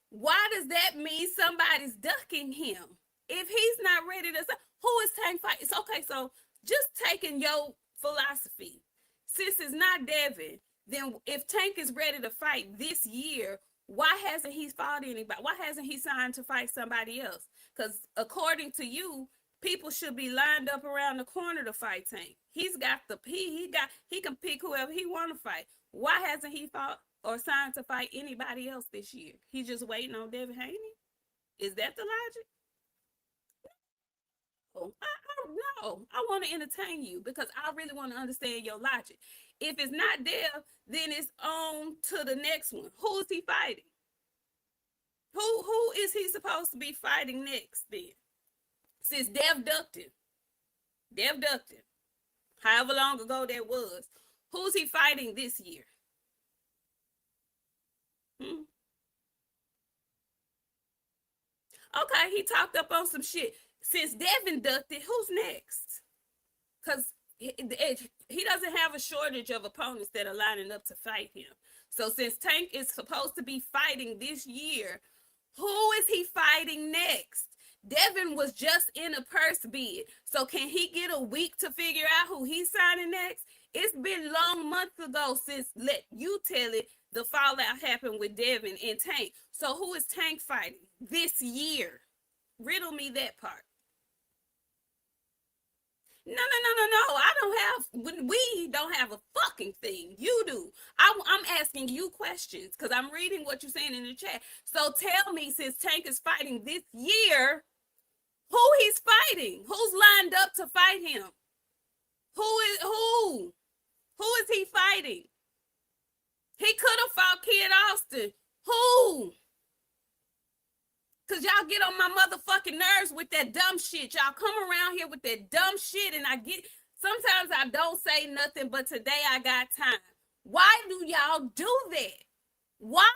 C: Why does that mean somebody's ducking him? If he's not ready to sign, who is Tank fight? It's okay, so just taking your philosophy. Since it's not Devin, then if Tank is ready to fight this year, why hasn't he fought anybody? Why hasn't he signed to fight somebody else? Because according to you, people should be lined up around the corner to fight Tank. He's got he can pick whoever he want to fight. Why hasn't he fought or signed to fight anybody else this year? He's just waiting on Devin Haney. Is that the logic? No, I want to entertain you because I really want to understand your logic. If it's not Dev, then it's on to the next one. Who is he fighting? Who is he supposed to be fighting next then? Since Dev ducked him. Dev ducked him. However long ago that was. Who's he fighting this year? Hmm? Okay, he talked up on some shit. Since Dev inducted, who's next? Because he doesn't have a shortage of opponents that are lining up to fight him. So since Tank is supposed to be fighting this year, who is he fighting next? Devin was just in a purse bid. So can he get a week to figure out who he's signing next? It's been long months ago since, let you tell it, the fallout happened with Devin and Tank. So who is Tank fighting this year? Riddle me that part. No. I don't have, we don't have a fucking thing. You do. I'm asking you questions because I'm reading what you're saying in the chat. So tell me, since Tank is fighting this year, who he's fighting? Who's lined up to fight him? Who is he fighting? He could have fought Kid Austin. Who? Because y'all get on my motherfucking nerves with that dumb shit. Y'all come around here with that dumb shit, and sometimes I don't say nothing, but today I got time. Why do y'all do that? Why?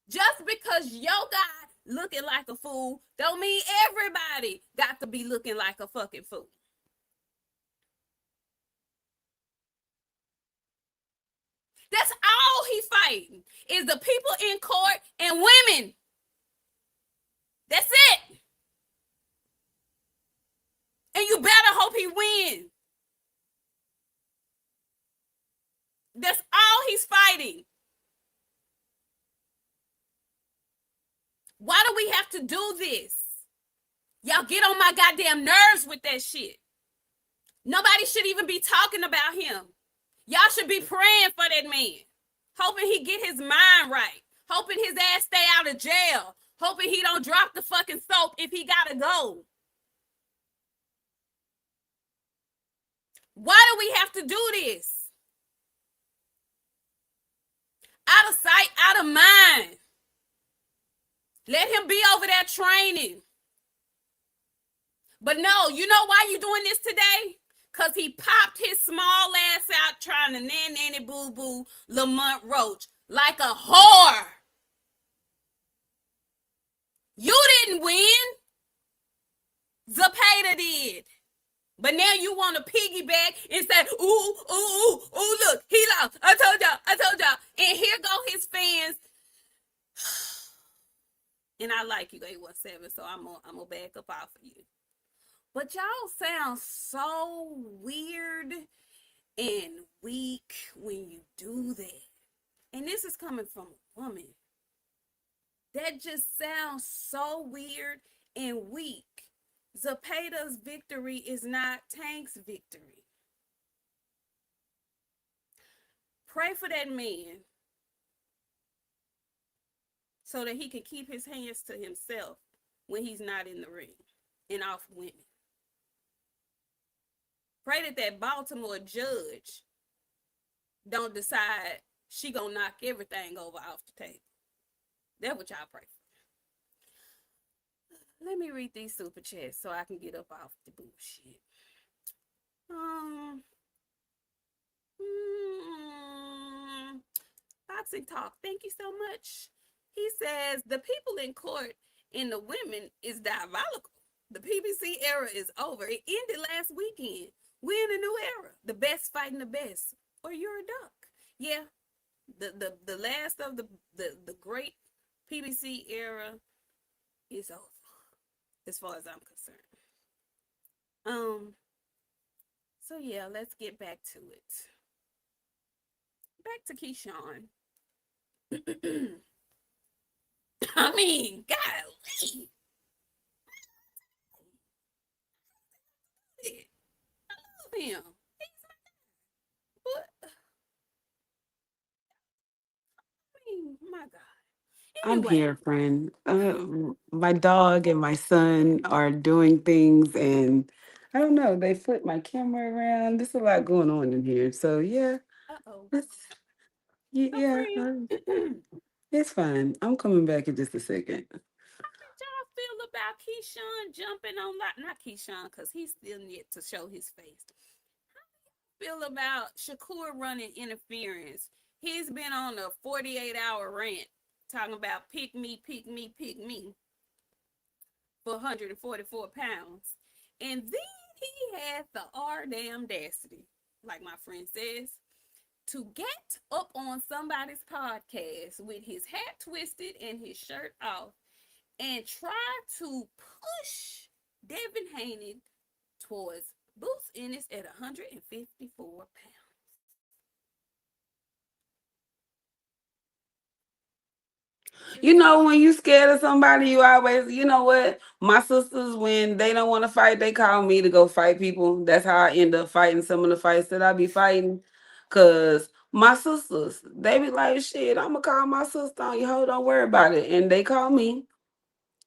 C: Just because your guy looking like a fool don't mean everybody got to be looking like a fucking fool. That's all he fighting, is the people in court and women. That's it. And you better hope he wins. That's all he's fighting. Why do we have to do this? Y'all get on my goddamn nerves with that shit. Nobody should even be talking about him. Y'all should be praying for that man. Hoping he get his mind right. Hoping his ass stay out of jail. Hoping he don't drop the fucking soap if he gotta go. Why do we have to do this? Out of sight, out of mind. Let him be over there training. But no, you know why you doing this today? Because he popped his small ass out trying to nanny boo boo Lamont Roach like a whore. You didn't win. Zepeda did. But now you want to piggyback and say, ooh, look, he lost. I told y'all. And here go his fans. And I like you, 817, so I'm gonna back up off of you. But y'all sound so weird and weak when you do that. And this is coming from a woman. That just sounds so weird and weak. Zepeda's victory is not Tank's victory. Pray for that man so that he can keep his hands to himself when he's not in the ring and off women. Pray that that Baltimore judge don't decide she gonna knock everything over off the table. That's what y'all pray for. Let me read these super chats so I can get up off the bullshit. Boxing Talk, thank you so much. He says the people in court and the women is diabolical. The PBC era is over. It ended last weekend. We're in a new era. The best fighting the best, or you're a duck. Yeah, the last of the great PBC era is over, as far as I'm concerned. So yeah, let's get back to it. Back to Keyshawn. I mean, golly. I love him. But I mean, my God.
D: I'm
C: Anyway,
D: here, friend. My dog and my son are doing things, and I don't know. They flip my camera around. There's a lot going on in here. So yeah,
C: Uh-oh.
D: It's,
C: So,
D: yeah,
C: friend,
D: it's fine. I'm coming back in just a second.
C: did y'all feel about Keyshawn jumping on not Keyshawn because he's still yet to show his face. Feel about Shakur running interference? He's been on a 48-hour rant talking about pick me, pick me, pick me for 144 pounds. And then he had the R damn audacity, like my friend says, to get up on somebody's podcast with his hat twisted and his shirt off and try to push Devin Haney towards Boots Ennis at 154 pounds.
D: You know, when you scared of somebody, you always, you know what? My sisters, when they don't want to fight, they call me to go fight people. That's how I end up fighting some of the fights that I be fighting. Cause my sisters, they be like, shit, I'm gonna call my sister on you. Hold, don't worry about it. And they call me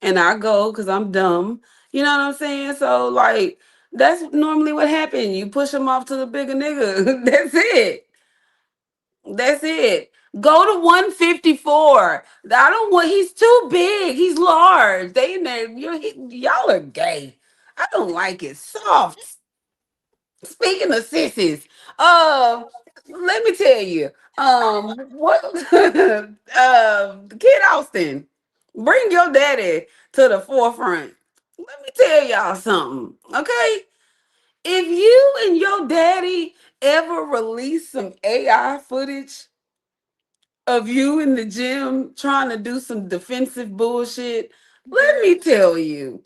D: and I go because I'm dumb. You know what I'm saying? So like that's normally what happened. You push them off to the bigger nigga. That's it. That's it. Go to 154. I don't want. He's too big. He's large. They in there. Y'all are gay. I don't like it. Soft. Speaking of sissies, let me tell you, what, Kid Austin, bring your daddy to the forefront. Let me tell y'all something, okay? If you and your daddy ever release some AI footage of you in the gym trying to do some defensive bullshit, let
C: Girl,
D: me tell you,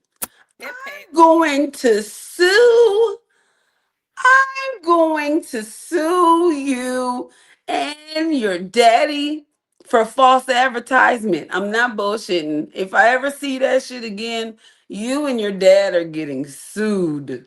C: that Pat.
D: going to sue I'm going to sue you and your daddy for false advertisement. I'm not bullshitting. If I ever see that shit again, you and your dad are getting sued.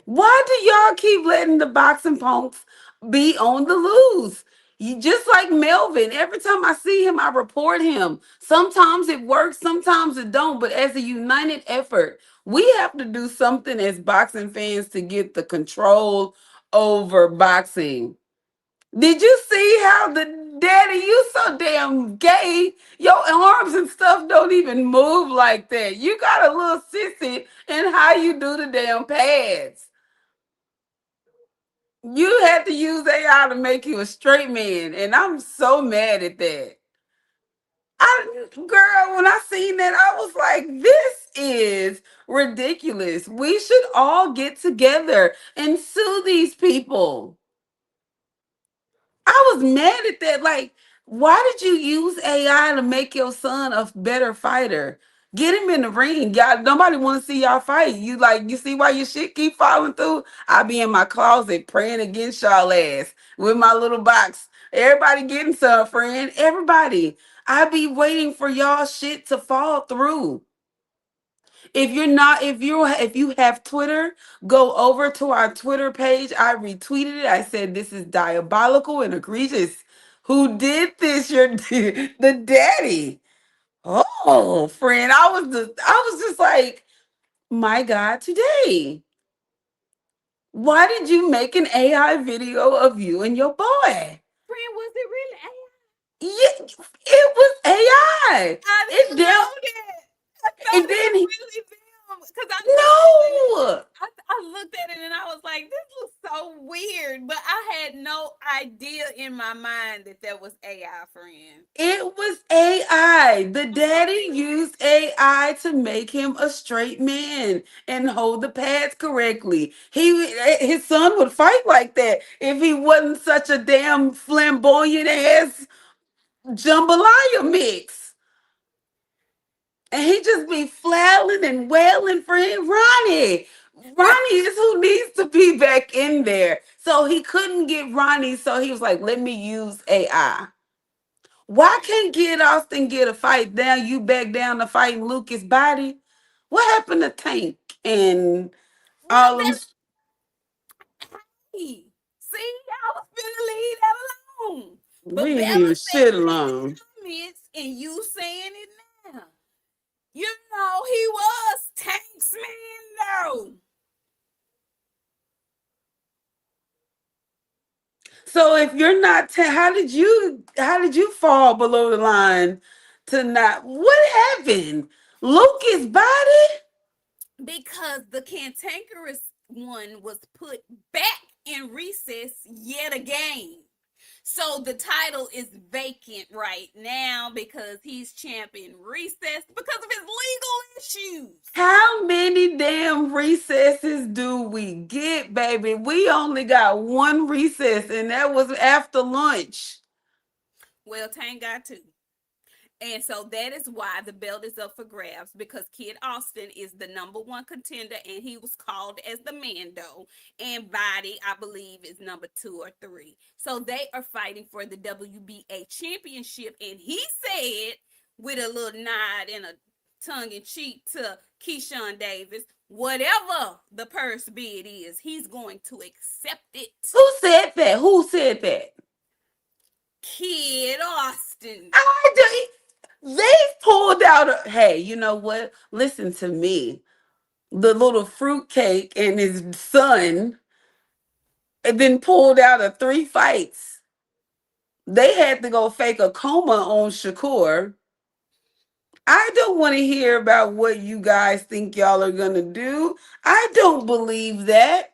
D: Why do y'all keep letting the boxing punks be on the loose? You just like Melvin. Every time I see him, I report him. Sometimes it works, sometimes it don't. But as a united effort, we have to do something as boxing fans to get the control over boxing. Did you see how the daddy, you so damn gay? Your arms and stuff don't even move like that. You got a little sissy in how you do the damn pads. You had to use AI to make you a straight man, and I'm so mad at that. Girl, when I seen that, I was like, this is ridiculous. We should all get together and sue these people. I was mad at that. Like, why did you use AI to make your son a better fighter? Get him in the ring. Y'all, nobody want to see y'all fight. You see why your shit keep falling through? I be in my closet praying against y'all ass with my little box. Everybody getting some, friend. Everybody. I be waiting for y'all shit to fall through. If you have Twitter, go over to our Twitter page. I retweeted it. I said this is diabolical and egregious. Who did this? Your the daddy. Oh, friend, I was just like, my God, today. Why did you make an AI video of you and your boy?
C: Friend, was it really AI?
D: Yeah, it was AI.
C: I
D: It
C: didn't
D: damn
C: know that. I thought
D: and
C: it
D: then
C: was really them because I looked at it.
D: no.
C: I looked at it and I was like, this looks so weird. But I had no idea in my mind that that was AI, friend.
D: It was AI. The daddy used AI to make him a straight man and hold the pads correctly. His son would fight like that if he wasn't such a damn flamboyant ass jambalaya mix. And he just be flailing and wailing for him. Ronnie is who needs to be back in there. So he couldn't get Ronnie. So he was like, let me use AI. Why can't Kid Austin get a fight down? You back down to fighting Lucas Body? What happened to Tank and
C: Well,
D: all them?
C: that's me. See, I was finna leave that alone. But
D: We ain't
C: Bella
D: leaving shit
C: said it in the
D: alone.
C: comments, and you saying it now. You know he was Tank's man, though.
D: So if you're not, how did you fall below the line to not? What happened? Lucas body?
C: Because the cantankerous one was put back in recess yet again. So the title is vacant right now because he's champion recess because of his legal issues.
D: How many damn recesses do we get, baby? We only got one recess, and that was after lunch.
C: Well, Tank got two. And so that is why the belt is up for grabs because Kid Austin is the number one contender and he was called as the Mando. And Body, I believe, is number 2 or 3. So they are fighting for the WBA championship. And he said, with a little nod and a tongue in cheek to Keyshawn Davis, whatever the purse bid is, he's going to accept it.
D: Who said that? Who said that?
C: Kid Austin.
D: I do. They pulled out a. Hey, you know what? Listen to me. The little fruitcake and his son, and then pulled out of 3 fights. They had to go fake a coma on Shakur. I don't want to hear about what you guys think y'all are gonna do. I don't believe that.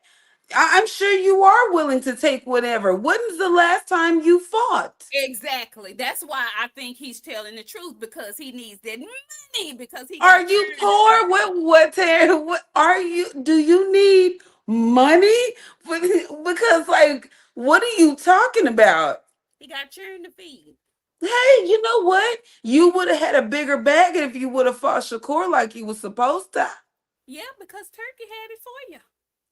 D: I'm sure you are willing to take whatever. When's the last time you fought?
C: Exactly. That's why I think he's telling the truth because he needs that money because he
D: Are
C: got
D: you
C: turned.
D: poor? What, Terry? What are you? Do you need money? Because, like, what are you talking about?
C: He got churned to feed.
D: Hey, you know what? You would have had a bigger bag if you would have fought Shakur like you was supposed to.
C: Yeah, because Turkey had it for you.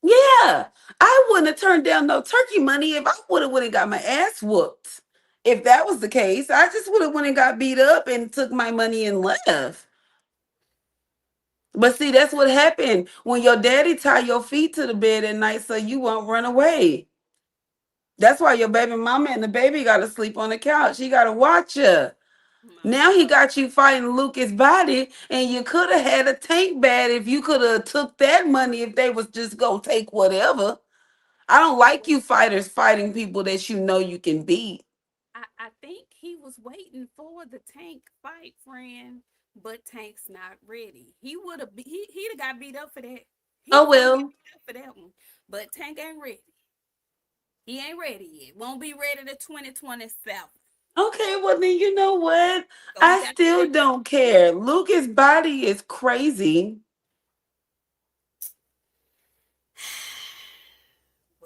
D: Yeah, I wouldn't have turned down no turkey money if I would have got my ass whooped. If that was the case, I just would have went and got beat up and took my money and left. But see, that's what happened when your daddy tie your feet to the bed at night so you won't run away. That's why your baby mama and the baby got to sleep on the couch. He got to watch you.
C: My
D: Now he
C: God.
D: got you fighting Lucas Body, and you could have had a tank bad if you could have took that money if they was just gonna take whatever. I don't like you fighters fighting people that you know you can beat.
C: I think he was waiting for the Tank fight, friend, but Tank's not ready. He would have he'd have got beat up for that. He
D: Oh
C: was gonna get
D: well.
C: beat up for that one. But Tank ain't ready. He ain't ready yet. Won't be ready to 2027.
D: Okay, well then you know what?
C: So he
D: I
C: got to
D: still
C: take
D: don't care. Lucas Body is crazy.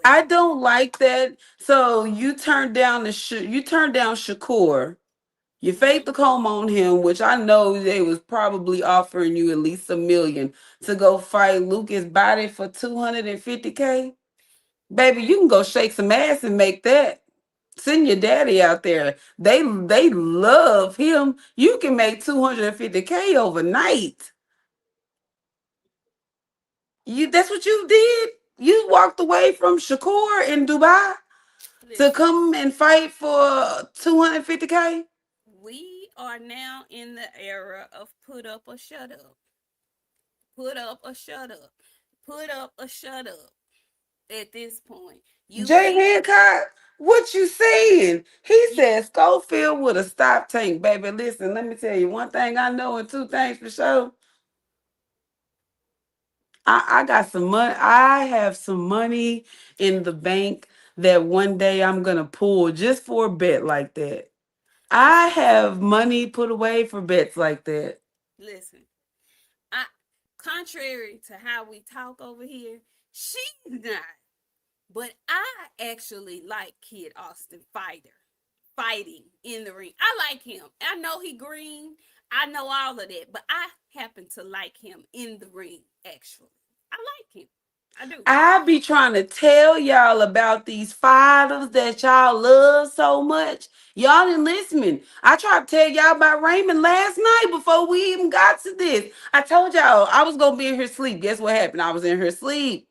D: I
C: well,
D: don't like that. So you turned down Shakur. You faked the comb on him, which I know they was probably offering you at least 1 million to go fight Lucas Body for 250K. Baby, you can go shake some ass and make that. Send your daddy out there. They love him. You can make 250K overnight. That's what you did. You walked away from Shakur in Dubai to
C: listen,
D: come and fight for 250K.
C: we are now in the era of put up or shut up. Put up or shut up. Put up or shut up. At this point, you
D: Jay
C: see,
D: Hancock, what you saying? He
C: you,
D: said Schofield would have stopped Tank, baby. Listen, let me tell you one thing I know and two things for sure. I got some money. I have some money in the bank that one day I'm gonna pull just for a bet like that. I
C: listen,
D: have money put away for bets like that.
C: listen. I, contrary to how we talk over here, she's not. But I actually like Kid Austin fighting in the ring. I like him. I know he green. I know all of that, but I happen to like him in the ring. Actually, I like him. I do.
D: I be trying to tell y'all about these fighters that y'all love so much. Y'all didn't listen. I tried to tell y'all about Raymond last night before we even got to this. I told y'all I was gonna be in her sleep. Guess what happened? I was in her sleep.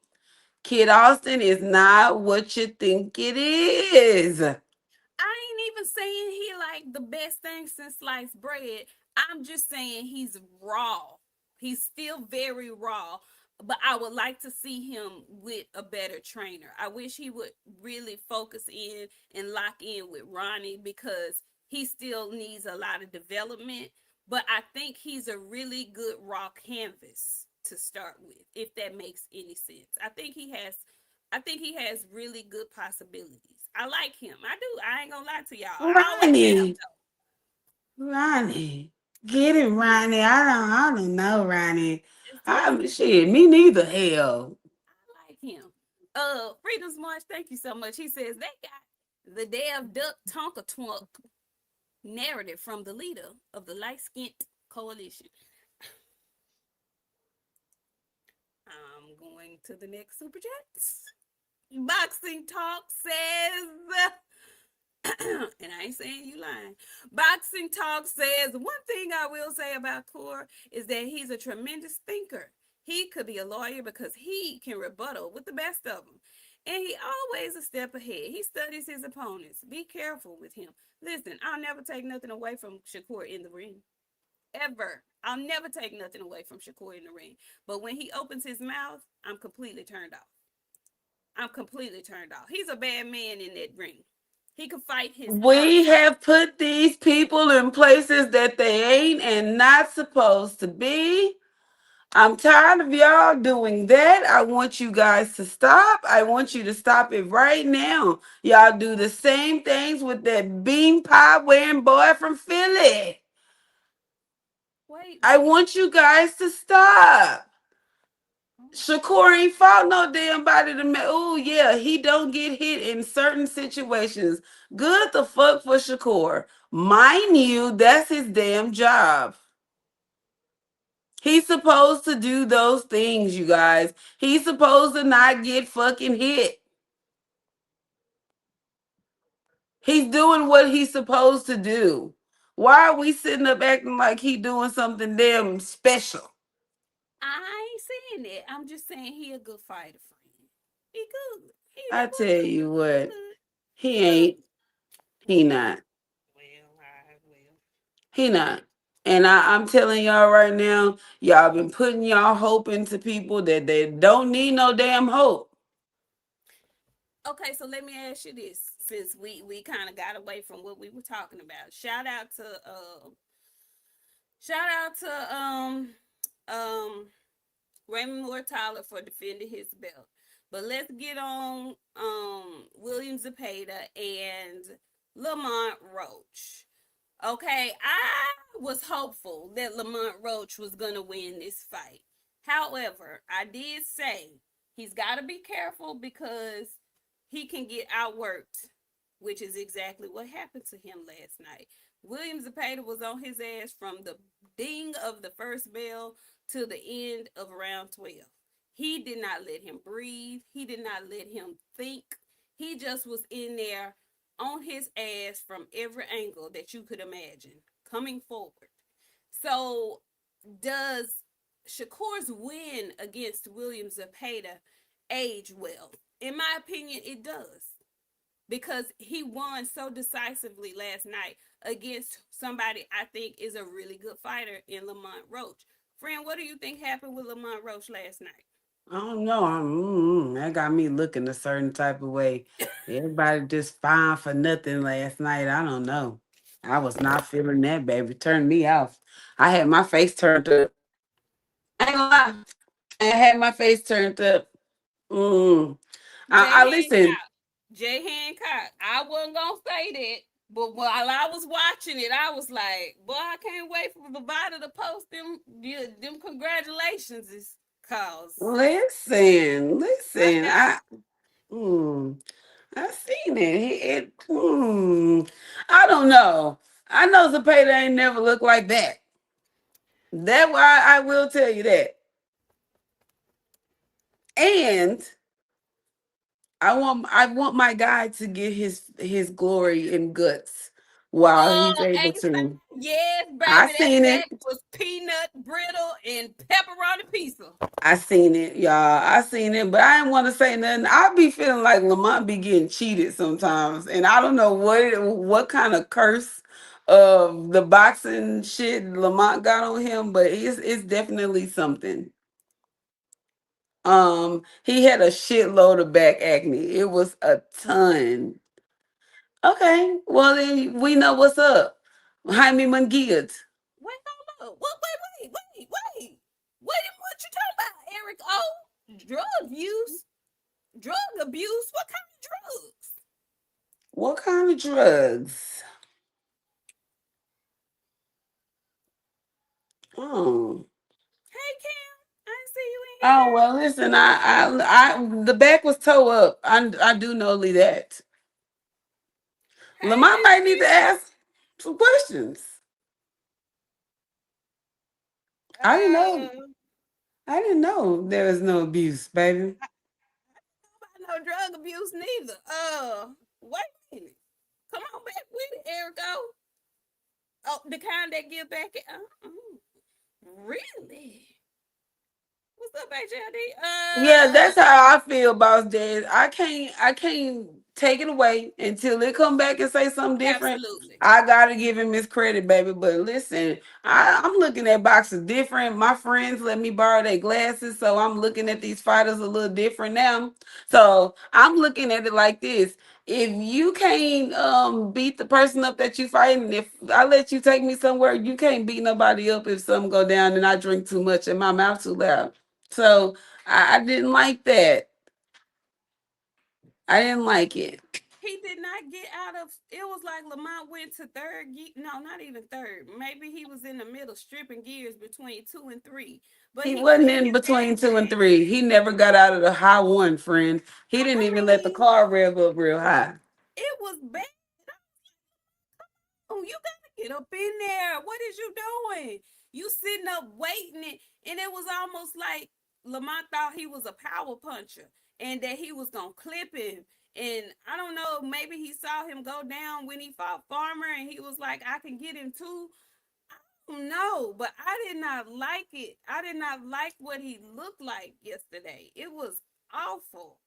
D: Kid Austin is not what you think it is.
C: I ain't even saying he like the best thing since sliced bread. I'm just saying he's raw. He's still very raw. but I would like to see him with a better trainer. I wish he would really focus in and lock in with Ronnie because he still needs a lot of development. But I think he's a really good raw canvas to start with, if that makes any sense. I think he has really good possibilities. I like him. I do. I ain't gonna lie to y'all. I always have
D: Ronnie,
C: though.
D: Ronnie, get it,
C: Yeah,
D: Ronnie. I don't know, Ronnie.
C: just tell
D: I
C: me.
D: shit, me neither. Hell,
C: I like him. Freedom's March, thank you so much. He says they got the day of Duck Tonka Twunk narrative from the leader of the light skinned coalition. I'm going to the next super chats. Boxing Talk says, and I ain't saying you lying. Boxing Talk says one thing I will say about Core is that he's a tremendous thinker. He could be a lawyer because he can rebuttal with the best of them. And he always a step ahead. He studies his opponents. Be careful with him. Listen, I'll never take nothing away from Shakur in the ring. Ever. I'll never take nothing away from Shakur in the ring. But when he opens his mouth, I'm completely turned off. I'm completely turned off. He's a bad man in that ring. He can fight his heart
D: we
C: out.
D: have put these people in places that they ain't and not supposed to be. I'm tired of y'all doing that. I want you guys to stop. I want you to stop it right now. Y'all do the same things with that bean pie wearing boy from Philly.
C: Wait,
D: I
C: what?
D: want you guys to stop.
C: Oh my
D: Shakur ain't fought no damn body to me. Oh yeah, he don't get hit in certain situations. Good the fuck for Shakur. Mind you, that's his damn job. He's supposed to do those things, you guys. He's supposed to not get fucking hit. He's doing what he's supposed to do. Why are we sitting up acting like he doing something damn special?
C: I ain't saying that. I'm just saying he a good fighter, friend. He good.
D: I
C: That boy
D: tell
C: good.
D: you
C: He
D: what,
C: good.
D: he
C: He good.
D: ain't. He not.
C: Well, I will.
D: He not. And I'm telling y'all right now, y'all been putting y'all hope into people that they don't need no damn hope.
C: Okay, so let me ask you this, since we kind of got away from what we were talking about. Shout out to Raymond Muratalla for defending his belt. But let's get on William Zepeda and Lamont Roach. Okay, I was hopeful that Lamont Roach was gonna win this fight. However, I did say he's got to be careful because he can get outworked, which is exactly what happened to him last night. William Zepeda was on his ass from the ding of the first bell to the end of round 12. He did not let him breathe. He did not let him think. He just was in there on his ass from every angle that you could imagine coming forward. So, does Shakur's win against William Zepeda age well? In my opinion, it does because he won so decisively last night against somebody I think is a really good fighter in Lamont Roach. Friend, what do you think happened with Lamont Roach last night?
D: I don't know. That got me looking a certain type of way. Everybody just fine for nothing last night. I don't know. I was not feeling that, baby. Turned me off. I had my face turned up. I ain't gonna lie. I had my face turned up. Mm.
C: Jay
D: I listen.
C: Hancock. Jay Hancock. I wasn't gonna say that, but while I was watching it, I was like, "Boy, I can't wait for Bavada to post them congratulations." Is cause I
D: Listen.
C: got
D: Mm, I seen it. I don't know. I know Zepeda ain't never looked like that. That why I will tell you that. And I want my guy to get his glory and guts while he's able
C: A5.
D: to.
C: Yes,
D: I
C: baby, that
D: seen it.
C: back was peanut brittle and pepperoni pizza.
D: I seen it, y'all. I seen it, but I didn't want to say nothing. I be feeling like Lamont be getting cheated sometimes, and I don't know what kind of curse of the boxing shit Lamont got on him, but it's definitely something. He had a shitload of back acne. It was a ton. Okay, well then we know what's up. Jaime Munguia.
C: Wait, hold up. Wait. What you talking about, Eric O? Drug use? Drug abuse? What kind of drugs?
D: What kind of drugs? Oh.
C: Hey, Cam. I didn't see you in here,
D: Oh
C: girl.
D: well, listen. The back was toe up. I do know that.
C: Hey,
D: Lamont might need to
C: nephew.
D: ask some questions. I didn't know.
C: Uh,
D: I didn't know there was no abuse, baby.
C: no drug abuse neither. Wait a minute. Come on back with it, Erico. Oh, the kind that give back. Really? What's up, HLD?
D: Yeah, that's how I feel, boss Dad. I can't take it away until it come back and say something different.
C: Absolutely.
D: I gotta give him his credit, baby. But listen, I'm looking at boxes different. My friends let me borrow their glasses, so I'm looking at these fighters a little different now. So I'm looking at it like this. If you can't beat the person up that you fighting, if I let you take me somewhere, you can't beat nobody up if something go down and I drink too much and my mouth too loud. So I didn't like that. I didn't like it.
C: He did not get out of it. Was like Lamont went to third gear. No, not even third. Maybe he was in the middle, stripping gears between 2 and 3. But
D: He
C: he
D: wasn't
C: couldn't
D: in
C: get
D: between
C: past
D: two and
C: that.
D: three. He never got out of the high one, friend. He didn't
C: I
D: even let the
C: mean,
D: car rev up real high.
C: it was bad. Oh, you gotta get up in there. What is you doing? You sitting up waiting, and it was almost like Lamont thought he was a power puncher and that he was gonna clip him. And I don't know, maybe he saw him go down when he fought Farmer, and he was like, "I can get him too." No, but I did not like it. I did not like what he looked like yesterday. It was awful.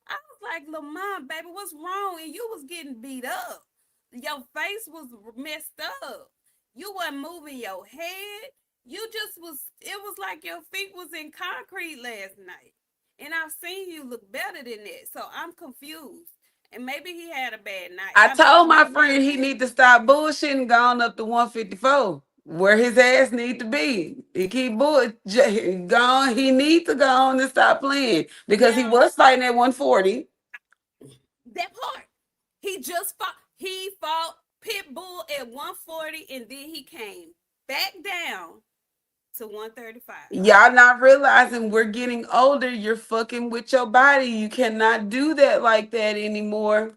C: I was like, Lamont, baby, what's wrong? And you was getting beat up. Your face was messed up. You wasn't moving your head. You just was. It was like your feet was in concrete last night. And I've seen you look better than that. So I'm confused. And maybe he had a bad night.
D: I
C: I mean,
D: told my
C: not
D: friend
C: a
D: he
C: bad
D: need to
C: night.
D: stop bullshitting, gone up to 154, where his ass need to be. He keep gone. He need to go on and stop playing because he
C: Now,
D: was fighting at 140.
C: that part. He fought Pitbull at 140, and then he came back down to 135.
D: Y'all not realizing we're getting older. You're fucking with your body. You cannot do that like that anymore.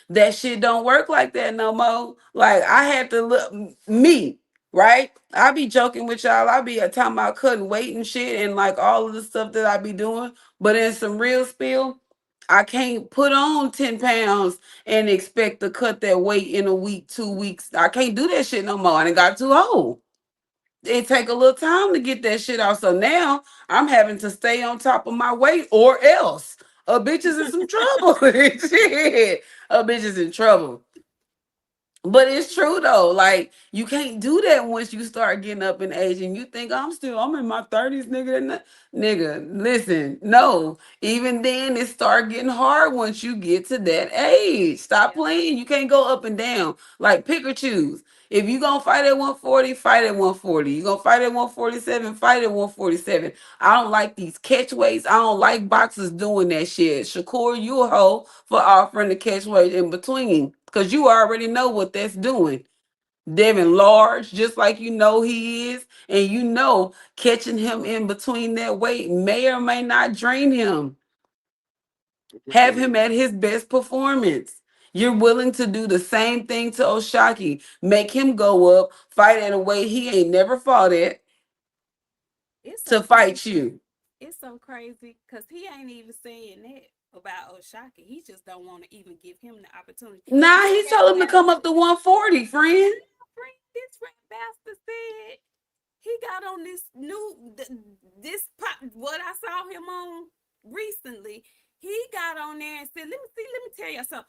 D: That shit don't work like that no more. Like I had to look me, right? I be joking with y'all. I be talking about cutting weight and shit and like all of the stuff that I be doing. But in some real spill, I can't put on 10 pounds and expect to cut that weight in a week, 2 weeks. I can't do that shit no more. And I got too old. It take a little time to get that shit off. So now I'm having to stay on top of my weight or else a bitch is in some trouble. Shit. A bitch is in trouble. But it's true though. Like you can't do that once you start getting up in age and you think I'm in my 30s, nigga. Nigga, listen, no. Even then it start getting hard once you get to that age. Stop
C: Yeah,
D: playing. You can't go up and down. Like pick or choose. If you gonna fight at 140, fight at 140. You gonna fight at 147, fight at 147. I don't like these catch weights. I don't like boxers doing that shit. Shakur, you a hoe for offering the catch weight in between. Cause you already know what that's doing. Devin large, just like you know he is, and you know catching him in between that weight may or may not drain him. Have him at his best performance. You're willing to do the same thing to Oshaki. Make him go up, fight at a weight he ain't never fought at
C: it's so
D: to fight
C: crazy.
D: you.
C: It's so crazy because he ain't even saying that about Oshaki. He just don't want to even give him the opportunity.
D: Nah,
C: This
D: he
C: rap
D: told him to come
C: bastard,
D: up to 140, friend.
C: this rap bastard said he got on this this pop. What I saw him on recently, he got on there and said, let me tell you something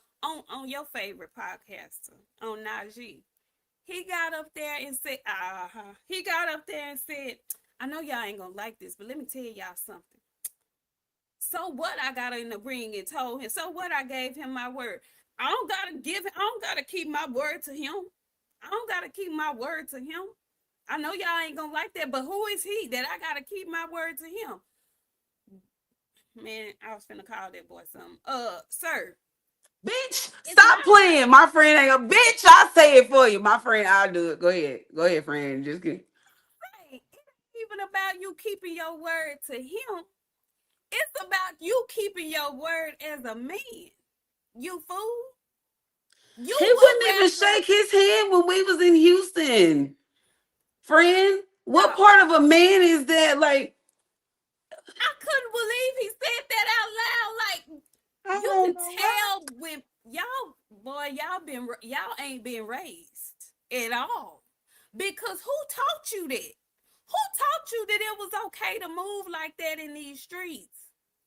C: on your favorite podcaster on Najee." He got up there and said, he got up there and said, I know y'all ain't gonna like this, but let me tell y'all something. So what I got in the ring and told him. So what I gave him my word. I don't gotta keep my word to him. I don't gotta keep my word to him. I know y'all ain't gonna like that, but who is he that I gotta keep my word to him? Man, I was finna call that boy something. Sir,
D: Bitch,
C: it's
D: stop
C: not
D: playing. My friend ain't a bitch. I'll say it for you. My friend, I'll do it. Go ahead. Go ahead, friend. Just get.
C: right. It ain't even about you keeping your word to him. It's about you keeping your word as a man. You fool. You
D: He
C: would
D: wouldn't even
C: rather,
D: shake his hand when we was in Houston. Friend, what
C: dog.
D: part of a man is that? Like,
C: I couldn't believe he said that out loud. Like,
D: I
C: you
D: don't
C: can
D: know why.
C: tell when y'all, boy, y'all ain't been raised at all. Because who taught you that? Who taught you that it was okay to move like that in these streets?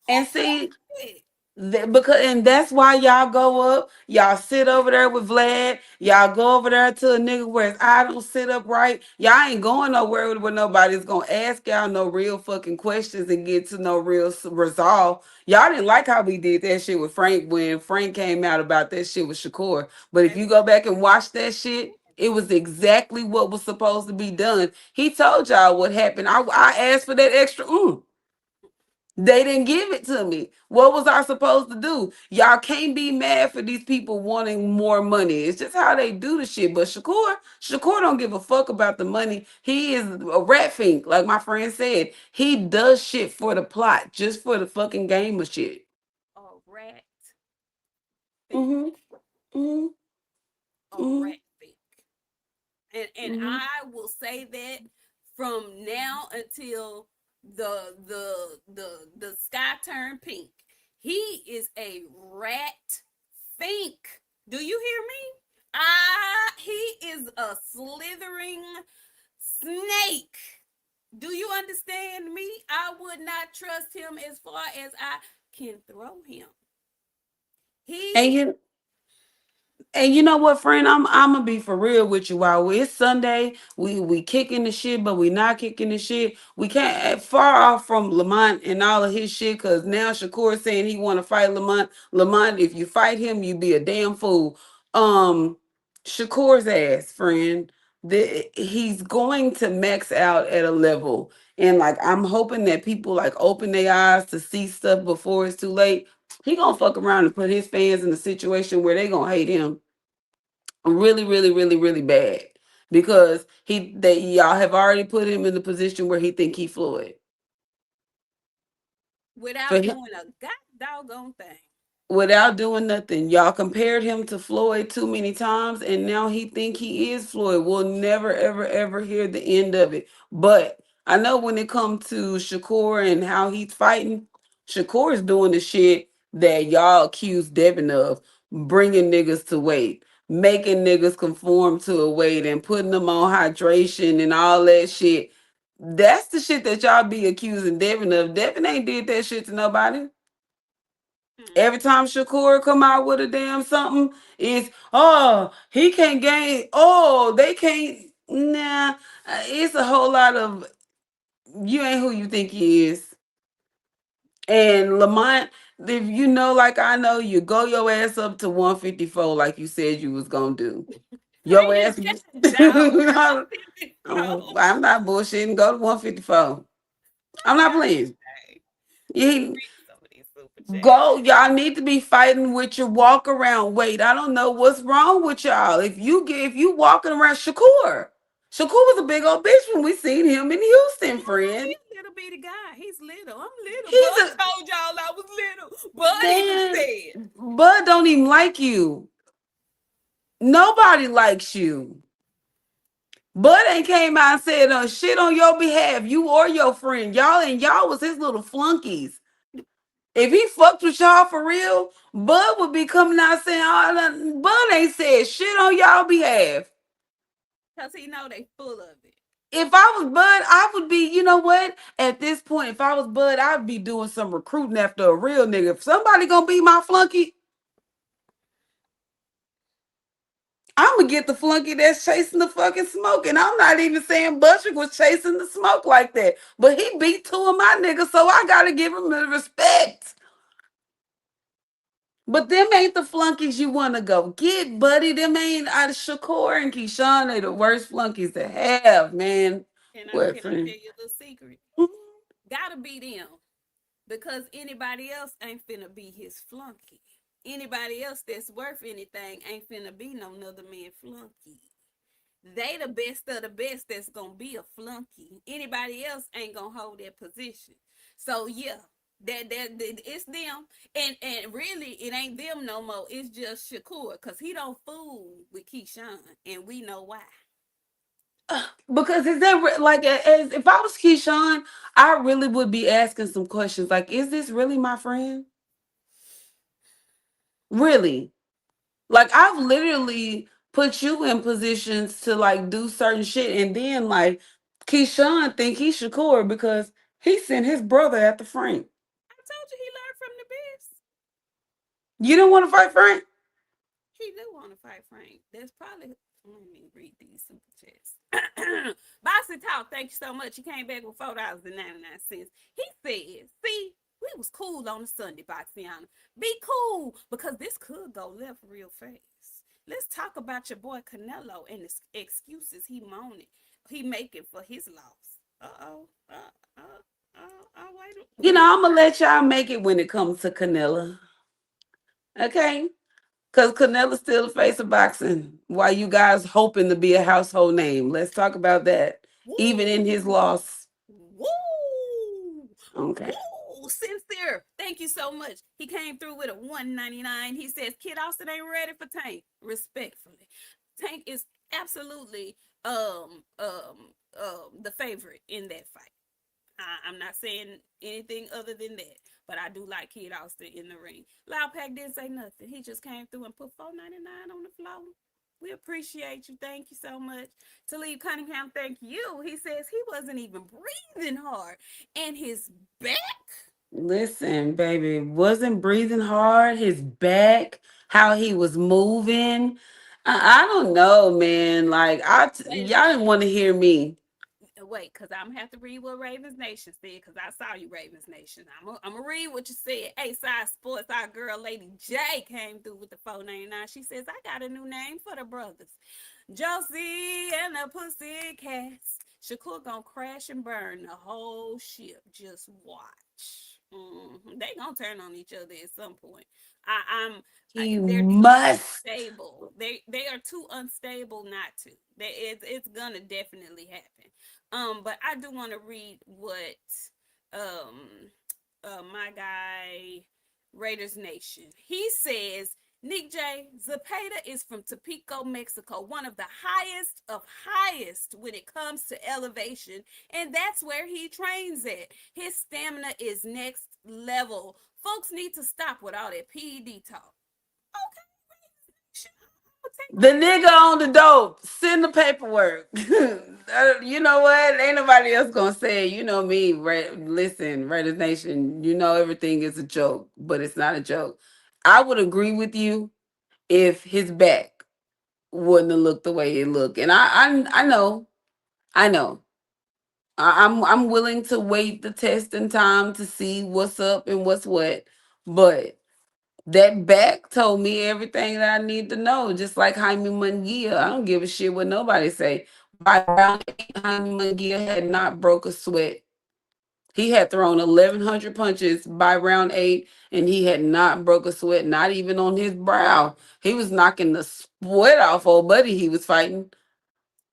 C: Who
D: And
C: taught
D: see,
C: you that?
D: because and that's why y'all go up, y'all sit over there with Vlad, y'all go over there to a nigga where his eye don't sit up right. Y'all ain't going nowhere where nobody's gonna ask y'all no real fucking questions and get to no real resolve. Y'all didn't like how we did that shit with Frank when Frank came out about that shit with Shakur. But if you
C: Baby,
D: go back and watch that shit, it was exactly what was supposed to be done. He told y'all what happened. I asked for that extra. They didn't give it to me. What was I supposed to do? Y'all can't be mad for these people wanting more money. It's just how they do the shit. But Shakur don't give a fuck about the money. He is a rat fink, like my friend said. He does shit for the plot, just for the fucking game of shit.
C: a rat fink.
D: Mm-hmm. Mm-hmm.
C: A
D: Mm-hmm.
C: rat fink. And
D: Mm-hmm.
C: I will say that from now until the sky turn pink. He is a rat fink. Do you hear me? He is a slithering snake. Do you understand me? I would not trust him as far as I can throw him.
D: And
C: He
D: you And you know what, friend? I'm gonna be for real with you. While it's Sunday, we kicking the shit, but we not kicking the shit. We can't far off from Lamont and all of his shit. Cause now Shakur saying he want to fight Lamont. Lamont, if you fight him, you be a damn fool. Um, Shakur's ass, friend. He's going to max out at a level, and like I'm hoping that people like open their eyes to see stuff before it's too late. He gonna fuck around and put his fans in a situation where they gonna hate him really, really, really, really bad because they y'all have already put him in the position where he think he Floyd. For
C: without
D: him,
C: doing a god doggone thing.
D: without doing nothing. Y'all compared him to Floyd too many times, and now he think he is Floyd. We'll never, ever, ever hear the end of it. But I know when it comes to Shakur and how he's fighting, Shakur is doing the shit that y'all accused Devin of, bringing niggas to weight, making niggas conform to a weight, and putting them on hydration and all that shit. That's the shit that y'all be accusing Devin of. Devin ain't did that shit to nobody.
C: Hmm.
D: Every time Shakur come out with a damn something, it's oh he can't gain. Oh they can't. Nah, it's a whole lot of you ain't who you think he is. And Lamont, if you know like I know, you go your ass up to 154 like you said you was gonna do. Your
C: Bring
D: ass.
C: his god down. No.
D: I'm not bullshitting. Go to 154. I'm not
C: God
D: playing.
C: dang. Let me
D: You
C: read some of these super chats.
D: go, y'all need to be fighting with your walk around weight. I don't know what's wrong with y'all. If you walking around Shakur was a big old bitch when we seen him in Houston,
C: No,
D: friend.
C: he's a little bitty guy. He's little. I'm little.
D: He's
C: Bud
D: a
C: told y'all I was little. Bud even
D: man.
C: said.
D: Bud don't even like you. Nobody likes you. Bud ain't came out and said shit on your behalf, you or your friend. Y'all was his little flunkies. If he fucked with y'all for real, Bud would be coming out saying all that. Bud ain't said shit on y'all behalf.
C: Because he know they full of it.
D: If I was Bud, I would be, you know what? At this point, if I was Bud, I'd be doing some recruiting after a real nigga. If somebody gonna be my flunky, I'm gonna get the flunky that's chasing the fucking smoke. And I'm not even saying Buttrick was chasing the smoke like that. But he beat two of my niggas, so I gotta give him the respect. But them ain't the flunkies you wanna go get, buddy. Them ain't out of Shakur and Keyshawn. They the worst flunkies to have, man.
C: And
D: What
C: can I tell
D: friend?
C: you a little secret?
D: Mhm.
C: Gotta be them. Because anybody else ain't finna be his flunky. Anybody else that's worth anything ain't finna be no another man flunky. They the best of the best that's gonna be a flunky. Anybody else ain't gonna hold that position. So yeah, that it's them, and really it ain't them no more. It's just Shakur, cause he don't fool with Keyshawn, and we know why.
D: Because is that like as if I was Keyshawn, I really would be asking some questions like, is this really my friend? Really? Like I've literally put you in positions to like do certain shit, and then like Keyshawn think he's Shakur because he sent his brother at the Frank.
C: I told you he learned from the best.
D: You don't want to fight Frank?
C: He do want to fight Frank. That's probably. Let me read these super chats. Bossy Talk, thank you so much. He came back with $4.99. He said, see, we was cool on the Sunday, Boxiana. Be cool, because this could go left real fast. Let's talk about your boy Canelo and the excuses he making for his loss. Uh-oh. Wait.
D: You know, I'm gonna let y'all make it when it comes to Canelo. Okay? Because Canelo's still the face of boxing. While you guys hoping to be a household name. Let's talk about that. Even in his
C: Woo!
D: loss.
C: Woo!
D: Okay.
C: Woo! Sincere. Thank you so much. He came through with a 199. He says Kid Austin ain't ready for Tank. Respectfully. Tank is absolutely the favorite in that fight. I'm not saying anything other than that, but I do like Kid Austin in the ring. Loud Pack didn't say nothing. He just came through and put $4.99 on the floor. We appreciate you. Thank you so much. Talib Cunningham, thank you. He says he wasn't even breathing hard. And his back,
D: Listen, baby, wasn't breathing hard, his back, how he was moving. I don't know, man. Like
C: wait a
D: y'all
C: minute.
D: didn't want to hear me.
C: Wait, because I'm gonna have to read what Ravens Nation said, because I saw you, Ravens Nation. I'm gonna read what you said. A side sports, our girl Lady J came through with the 499. She says, I got a new name for the brothers. Josie and the Pussycats. Shakur gonna crash and burn the whole ship. Just watch. They gonna turn on each other at some point.
D: He
C: They're too
D: must.
C: unstable. They are too unstable not to. It's gonna definitely happen. But I do want to read what um my guy Raiders Nation. He says Nik-J, Zepeda is from Tampico, Mexico, one of the highest of highest when it comes to elevation, and that's where he trains at. His stamina is next level. Folks need to stop with all that PED talk. Okay,
D: The nigga on the dope. Send the paperwork. You know what? Ain't nobody else gonna say it. You know me, right? Listen, Raiders Nation, you know everything is a joke, but it's not a joke. I would agree with you if his back wouldn't have looked the way it looked. And I know, I know. I'm willing to wait the test and time to see what's up and what's what. But that back told me everything that I need to know. Just like Jaime Munguia, I don't give a shit what nobody say. By round 8, Jaime Munguia had not broke a sweat. He had thrown 1,100 punches by round 8, and he had not broke a sweat, not even on his brow. He was knocking the sweat off old buddy he was fighting.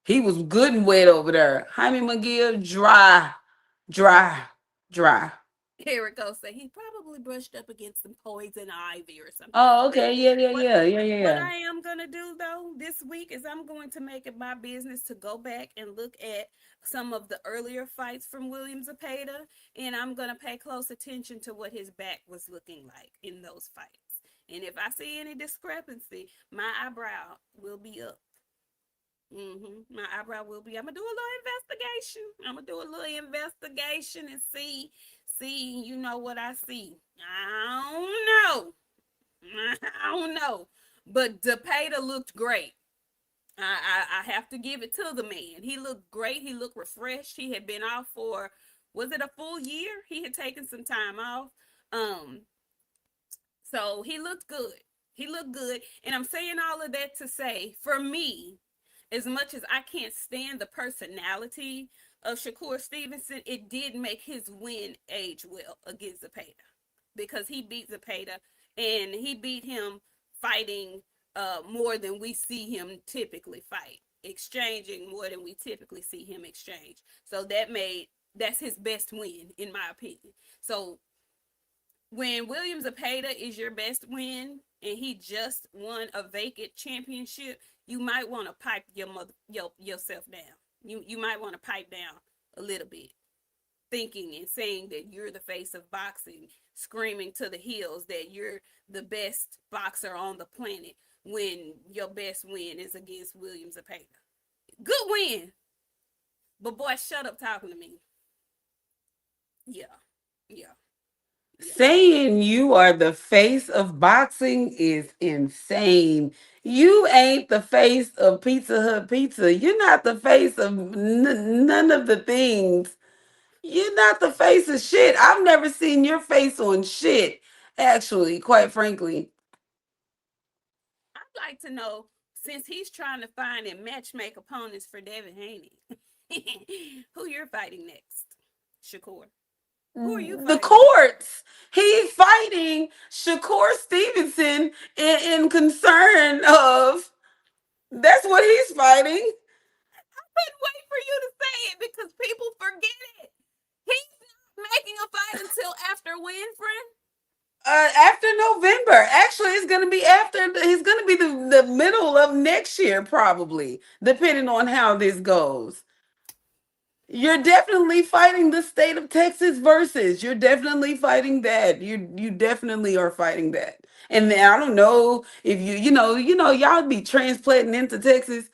D: He was good and wet over there. Jaime McGill, dry, dry, dry.
C: Erico said he probably brushed up against some poison ivy or something.
D: Oh, okay. Yeah, yeah,
C: What
D: yeah, yeah, yeah,
C: what
D: yeah.
C: I am gonna do though this week is I'm going to make it my business to go back and look at some of the earlier fights from William Zepeda, and I'm gonna pay close attention to what his back was looking like in those fights. And if I see any discrepancy, my eyebrow will be up. My eyebrow will be. I'm gonna do a little investigation. I'm gonna do a little investigation and see. You know what I see? I don't know. I don't know. But Zepeda looked great. I have to give it to the man. He looked great. He looked refreshed. He had been off for, was it a full year? He had taken some time off. Um, so he looked good. He looked good. And I'm saying all of that to say, for me, as much as I can't stand the personality of Shakur Stevenson, it did make his win age well against Zepeda, because he beat Zepeda, and he beat him fighting more than we see him typically fight, exchanging more than we typically see him exchange. So that's his best win in my opinion. So when William Zepeda is your best win and he just won a vacant championship, you might want to pipe yourself down. You might want to pipe down a little bit, thinking and saying that you're the face of boxing, screaming to the hills that you're the best boxer on the planet when your best win is against William Zepeda. Good win, but boy, shut up talking to me. Yeah, yeah, yeah.
D: Saying you are the face of boxing is insane. You ain't the face of Pizza Hut Pizza. You're not the face of none of the things. You're not the face of shit. I've never seen your face on shit, actually, quite frankly.
C: I'd like to know, since he's trying to find and matchmake opponents for Devin Haney, who you're fighting next, Shakur. Who are you
D: The
C: fighting next?
D: courts. He's fighting Shakur Stevenson in concern of that's what he's fighting.
C: Couldn't wait for you to say it because people forget it. He's not making a fight until after Winfrey.
D: After November. Actually, it's gonna be after. He's gonna be the middle of next year, probably, depending on how this goes. You're definitely fighting the state of Texas versus. You're definitely fighting that. You definitely are fighting that. And then I don't know if y'all be transplanting into Texas.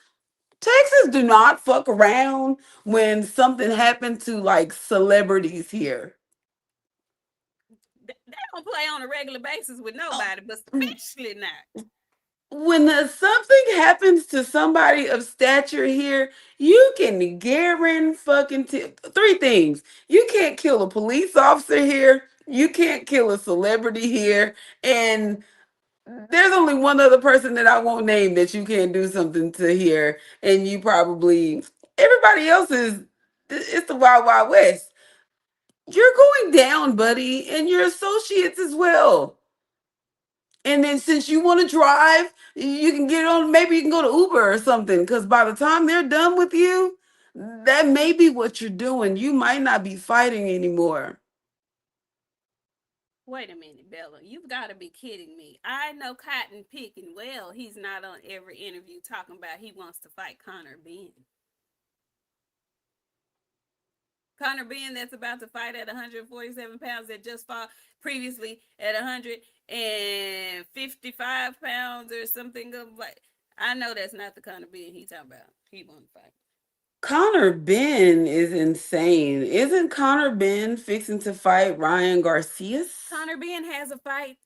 D: Texas do not fuck around when something happened to like celebrities here.
C: They don't play on a regular basis with nobody, but especially not.
D: When something happens to somebody of stature here, you can guarantee three things. You can't kill a police officer here. You can't kill a celebrity here, and there's only one other person that I won't name that you can't do something to here, and you probably everybody else is. It's the Wild Wild West. You're going down, buddy, and your associates as well. And then since you want to drive, you can get on, maybe you can go to Uber or something. Because by the time they're done with you, that may be what you're doing. You might not be fighting anymore.
C: Wait a minute, Bella. You've got to be kidding me. I know Cotton picking well. He's not on every interview talking about he wants to fight Connor Ben. Connor Ben, that's about to fight at 147 pounds, that just fought previously at 155 pounds or something of like. I know that's not the Connor Ben he talking about. He won't fight.
D: Connor Ben is insane. Isn't Connor Ben fixing to fight Ryan Garcias?
C: Connor Ben has a fight.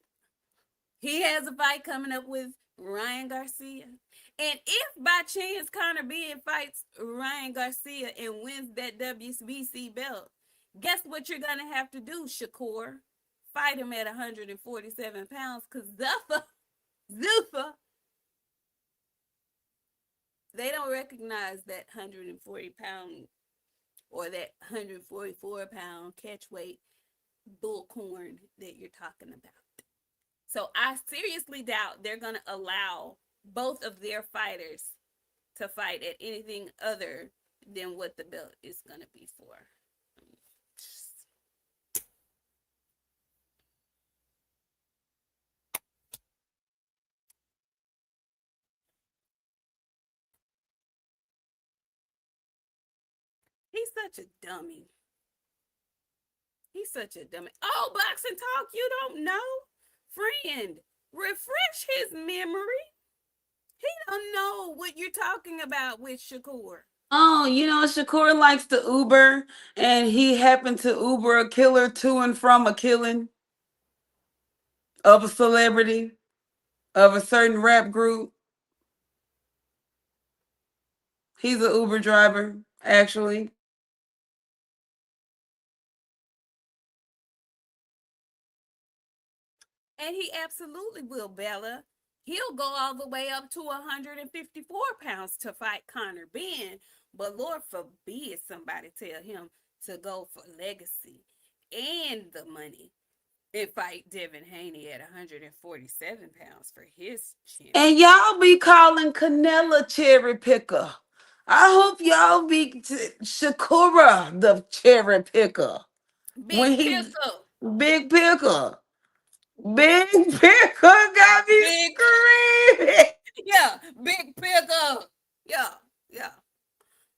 C: He has a fight coming up with Ryan Garcia. And if by chance Connor Ben fights Ryan Garcia and wins that WBC belt, guess what you're going to have to do, Shakur? Fight him at 147 pounds because Zuffa, they don't recognize that 140-pound or that 144-pound catch weight bullcorn that you're talking about. So I seriously doubt they're going to allow both of their fighters to fight at anything other than what the belt is going to be for. He's such a dummy. He's such a dummy. Oh, boxing talk, you don't know? Friend, refresh his memory. He don't know what you're talking about with Shakur.
D: Oh, Shakur likes to Uber, and he happened to Uber a killer to and from a killing of a celebrity of a certain rap group. He's an Uber driver, actually.
C: And he absolutely will, Bella. He'll go all the way up to 154 pounds to fight Connor Ben. But Lord forbid somebody tell him to go for legacy and the money and fight Devin Haney at 147 pounds for his
D: And
C: championship.
D: y'all be calling Canella cherry picker. I hope y'all be Shakura the cherry picker. When
C: Big
D: he
C: pickle.
D: big picker. Big picker got me
C: Big,
D: screaming.
C: yeah, big pickle. Yeah, yeah,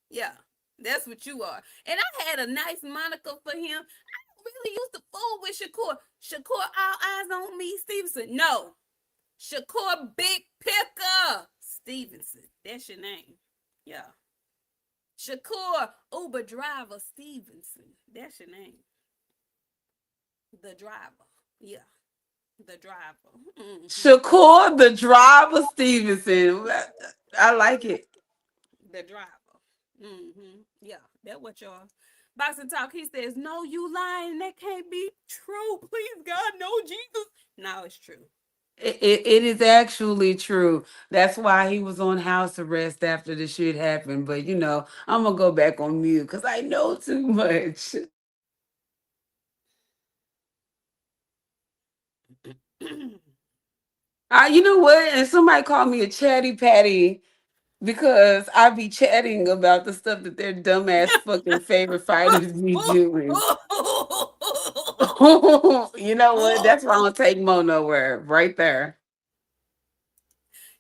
C: yeah. That's what you are. And I had a nice moniker for him. I really used to fool with Shakur. Shakur, all eyes on me, Stevenson. No, Shakur Big Picker Stevenson. That's your name. Yeah. Shakur Uber Driver Stevenson. That's your name. The driver. Yeah. The driver. Hmm.
D: Shakur the driver Stevenson. I like it.
C: The driver. Yeah. That's what y'all. Boxing Talk, he says, no, you lying. That can't be true. Please, God, no, Jesus. No, it's true.
D: It is actually true. That's why he was on house arrest after the shit happened. But I'm gonna go back on mute because I know too much. You know what? And somebody called me a chatty patty because I be chatting about the stuff that their dumbass fucking favorite fighters be doing. You know what? That's why I don't take Mo nowhere. Right there.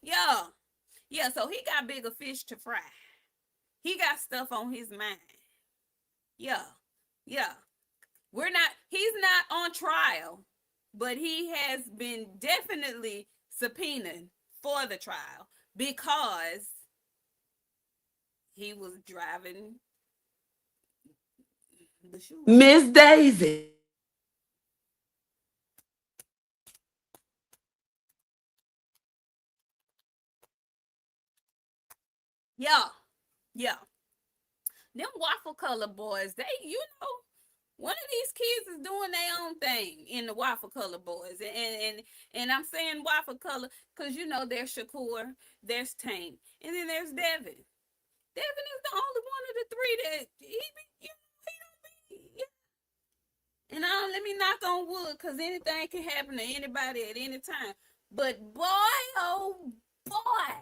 C: Yeah. Yeah, so he got bigger fish to fry. He got stuff on his mind. Yeah. Yeah. He's not on trial, but he has been definitely subpoenaed for the trial because he was driving the shooter.
D: Miss Daisy.
C: Yeah. Yeah. Them waffle color boys, one of these kids is doing their own thing in the waffle color boys, and I'm saying waffle color because there's Shakur, there's Tank, and then there's Devin. Devin is the only one of the three that he don't be. And let me knock on wood because anything can happen to anybody at any time. But boy, oh boy,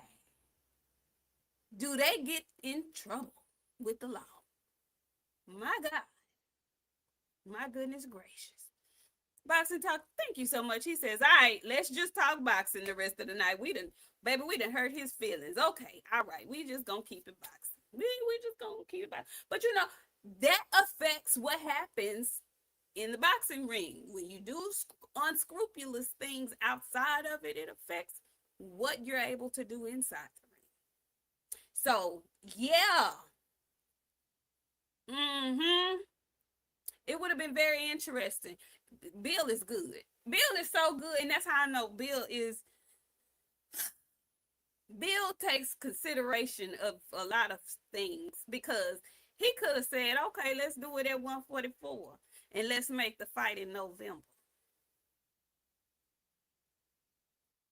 C: do they get in trouble with the law? My God, my goodness gracious. Boxing talk. Thank you so much. He says, "All right, let's just talk boxing the rest of the night. We done hurt his feelings. Okay, all right. We just gonna keep it boxing. We just gonna keep it boxing. But that affects what happens in the boxing ring when you do unscrupulous things outside of it. It affects what you're able to do inside the ring. So yeah, mm-hmm. It would have been very interesting. Bill is good. Bill is so good, and that's how I know Bill takes consideration of a lot of things because he could have said, okay, let's do it at 144 and let's make the fight in November.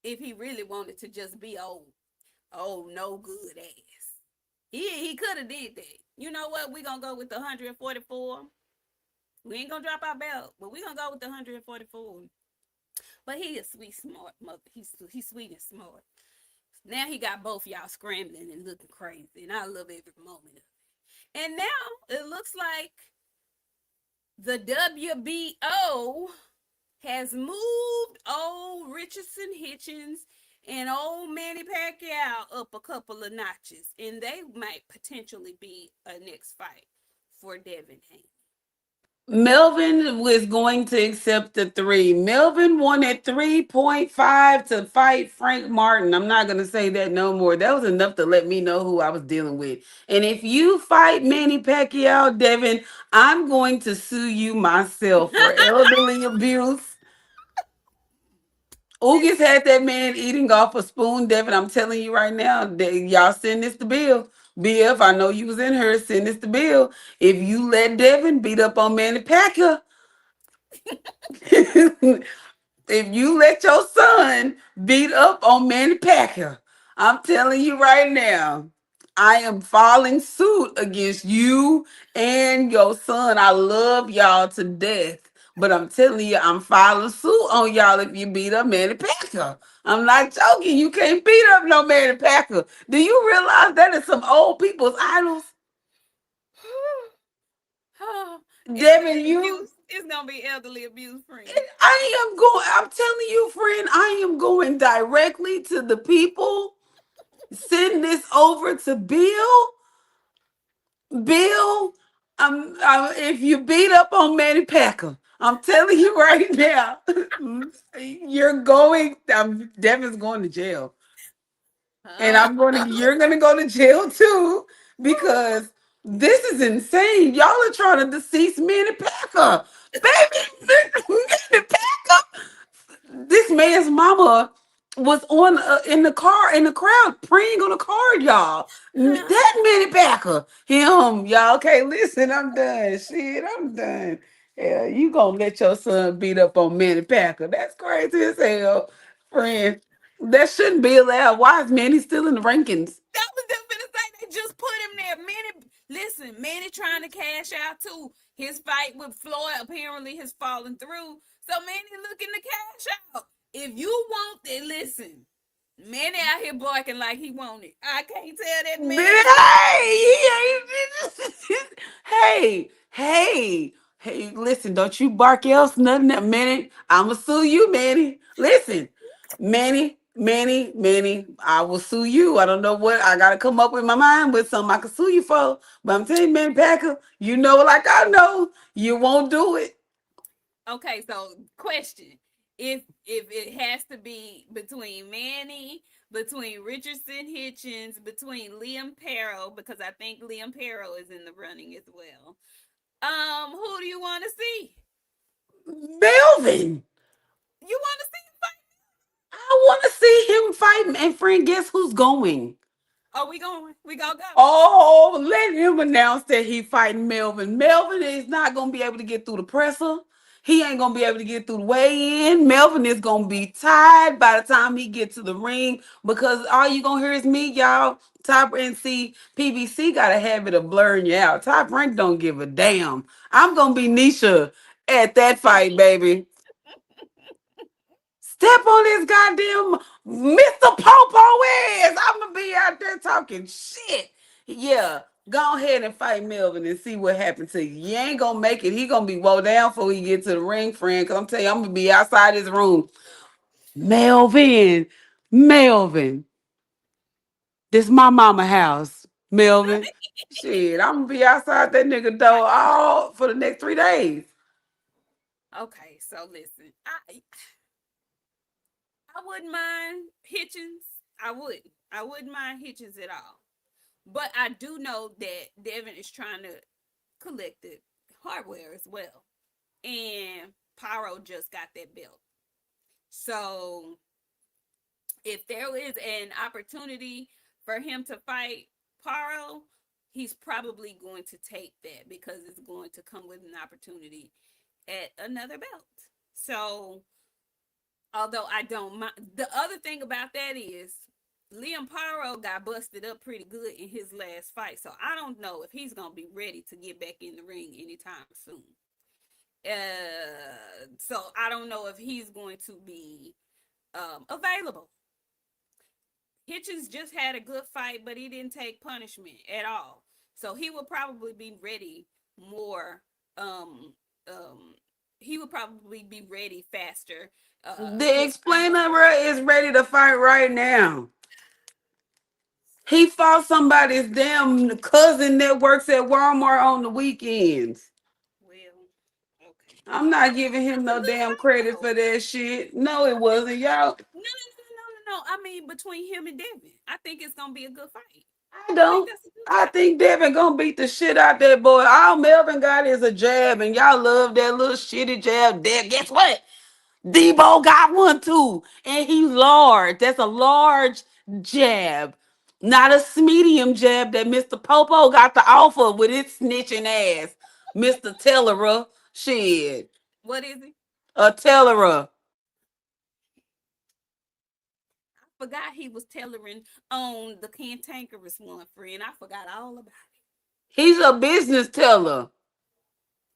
C: If he really wanted to just be no good ass. He could have did that. You know what? We're gonna go with the 144. We ain't gonna drop our belt, but we're gonna go with the 144. But he is sweet, smart mother. He's sweet and smart. Now he got both y'all scrambling and looking crazy, and I love every moment of it. And now it looks like the WBO has moved old Richardson Hitchens and old Manny Pacquiao up a couple of notches, and they might potentially be a next fight for Devin Haney.
D: Melvin was going to accept the three. Melvin wanted 3.5 to fight Frank Martin. I'm not going to say that no more. That was enough to let me know who I was dealing with. And if you fight Manny Pacquiao, Devin, I'm going to sue you myself for elderly abuse. Oogis had that man eating off a spoon, Devin. I'm telling you right now, y'all send this to Bill. BF, I know you was in her. Send this to Bill. If you let Devin beat up on Manny Pacquiao, if you let your son beat up on Manny Pacquiao, I'm telling you right now, I am filing suit against you and your son. I love y'all to death. But I'm telling you, I'm filing suit on y'all if you beat up Manny Pacquiao. I'm not joking. You can't beat up no Manny Pacquiao. Do you realize that is some old people's idols?
C: It's
D: Devin,
C: the
D: you
C: abuse. It's gonna be elderly abuse, friend.
D: I'm telling you, friend, I am going directly to the people. Send this over to Bill. Bill, if you beat up on Manny Pacquiao, I'm telling you right now, Devin's going to jail. And you're going to go to jail too because this is insane. Y'all are trying to decease Manny Pacquiao. Baby, Manny Pacquiao. This man's mama was on in the car in the crowd praying on the card, y'all. That Manny Packer, him, y'all. Okay, listen, I'm done. Shit, I'm done. Yeah, you gonna let your son beat up on Manny Packer? That's crazy as hell, friend. That shouldn't be allowed. Why is Manny still in the rankings?
C: That was just gonna say they just put him there. Manny, listen, Manny trying to cash out too. His fight with Floyd apparently has fallen through. So Manny looking to cash out. If you want it, listen. Manny out here barking like he want it. I can't tell that man nothing.
D: Hey, listen, don't you bark else nothing that Manny. I'ma sue you, Manny. Listen, Manny, I will sue you. I don't know what I gotta come up with my mind with something I can sue you for. But I'm telling you, Manny Packer, you know like I know, you won't do it.
C: Okay, so question. If it has to be between Manny, between Richardson Hitchens, between Liam Perro, because I think Liam Perro is in the running as well. Who do you want to see?
D: Melvin.
C: You want to see him fight?
D: I wanna see him fight. And friend, guess who's going?
C: Oh, we going? We gonna go?
D: Oh, let him announce that he fighting Melvin. Melvin is not gonna be able to get through the presser. He ain't gonna be able to get through the weigh-in. Melvin is gonna be tired by the time he gets to the ring because all you gonna hear is me, y'all. Top and see PBC got a habit of blurring you out. Top rank don't give a damn. I'm gonna be Nisha at that fight, baby. Step on this goddamn Mr. Popo ass. I'm gonna be out there talking shit. Yeah, go ahead and fight Melvin and see what happens to you. You ain't gonna make it. He gonna be woe down before he get to the ring, friend. Cause I'm telling you, I'm gonna be outside his room. Melvin, this my mama house. Melvin, shit, I'm gonna be outside that nigga door all for the next 3 days.
C: Okay, so listen, I wouldn't mind Hitchens. I wouldn't mind Hitchens at all. But I do know that Devin is trying to collect the hardware as well. And Pyro just got that belt. So if there is an opportunity for him to fight Pyro, he's probably going to take that because it's going to come with an opportunity at another belt. So although I don't mind, the other thing about that is Liam Pyro got busted up pretty good in his last fight, so I don't know if he's gonna be ready to get back in the ring anytime soon. So I don't know if he's going to be available. Hitchens just had a good fight, but he didn't take punishment at all, so he will probably be ready more. Um, um, he would probably be ready faster.
D: The
C: His fight.
D: explainer is ready to fight right now. He fought somebody's damn cousin that works at Walmart on the weekends.
C: Well, okay.
D: I'm not giving him
C: That's a
D: no
C: good
D: damn
C: fight
D: credit
C: though.
D: for that shit. No, it wasn't, y'all.
C: No. I mean, between him and Devin, I think it's gonna be a good fight.
D: I
C: I think
D: don't.
C: that's a good
D: I
C: fight.
D: think Devin gonna beat the shit out that boy. All Melvin got is a jab, and y'all love that little shitty jab. There, guess what? Debo got one too, and he large. That's a large jab. Not a medium jab that Mr. Popo got to offer with his snitching ass. Mr. Tellerer. Shit.
C: What is it?
D: A Tellerer.
C: I forgot he was tailoring on the cantankerous one, friend. I forgot all about it.
D: He's a business teller.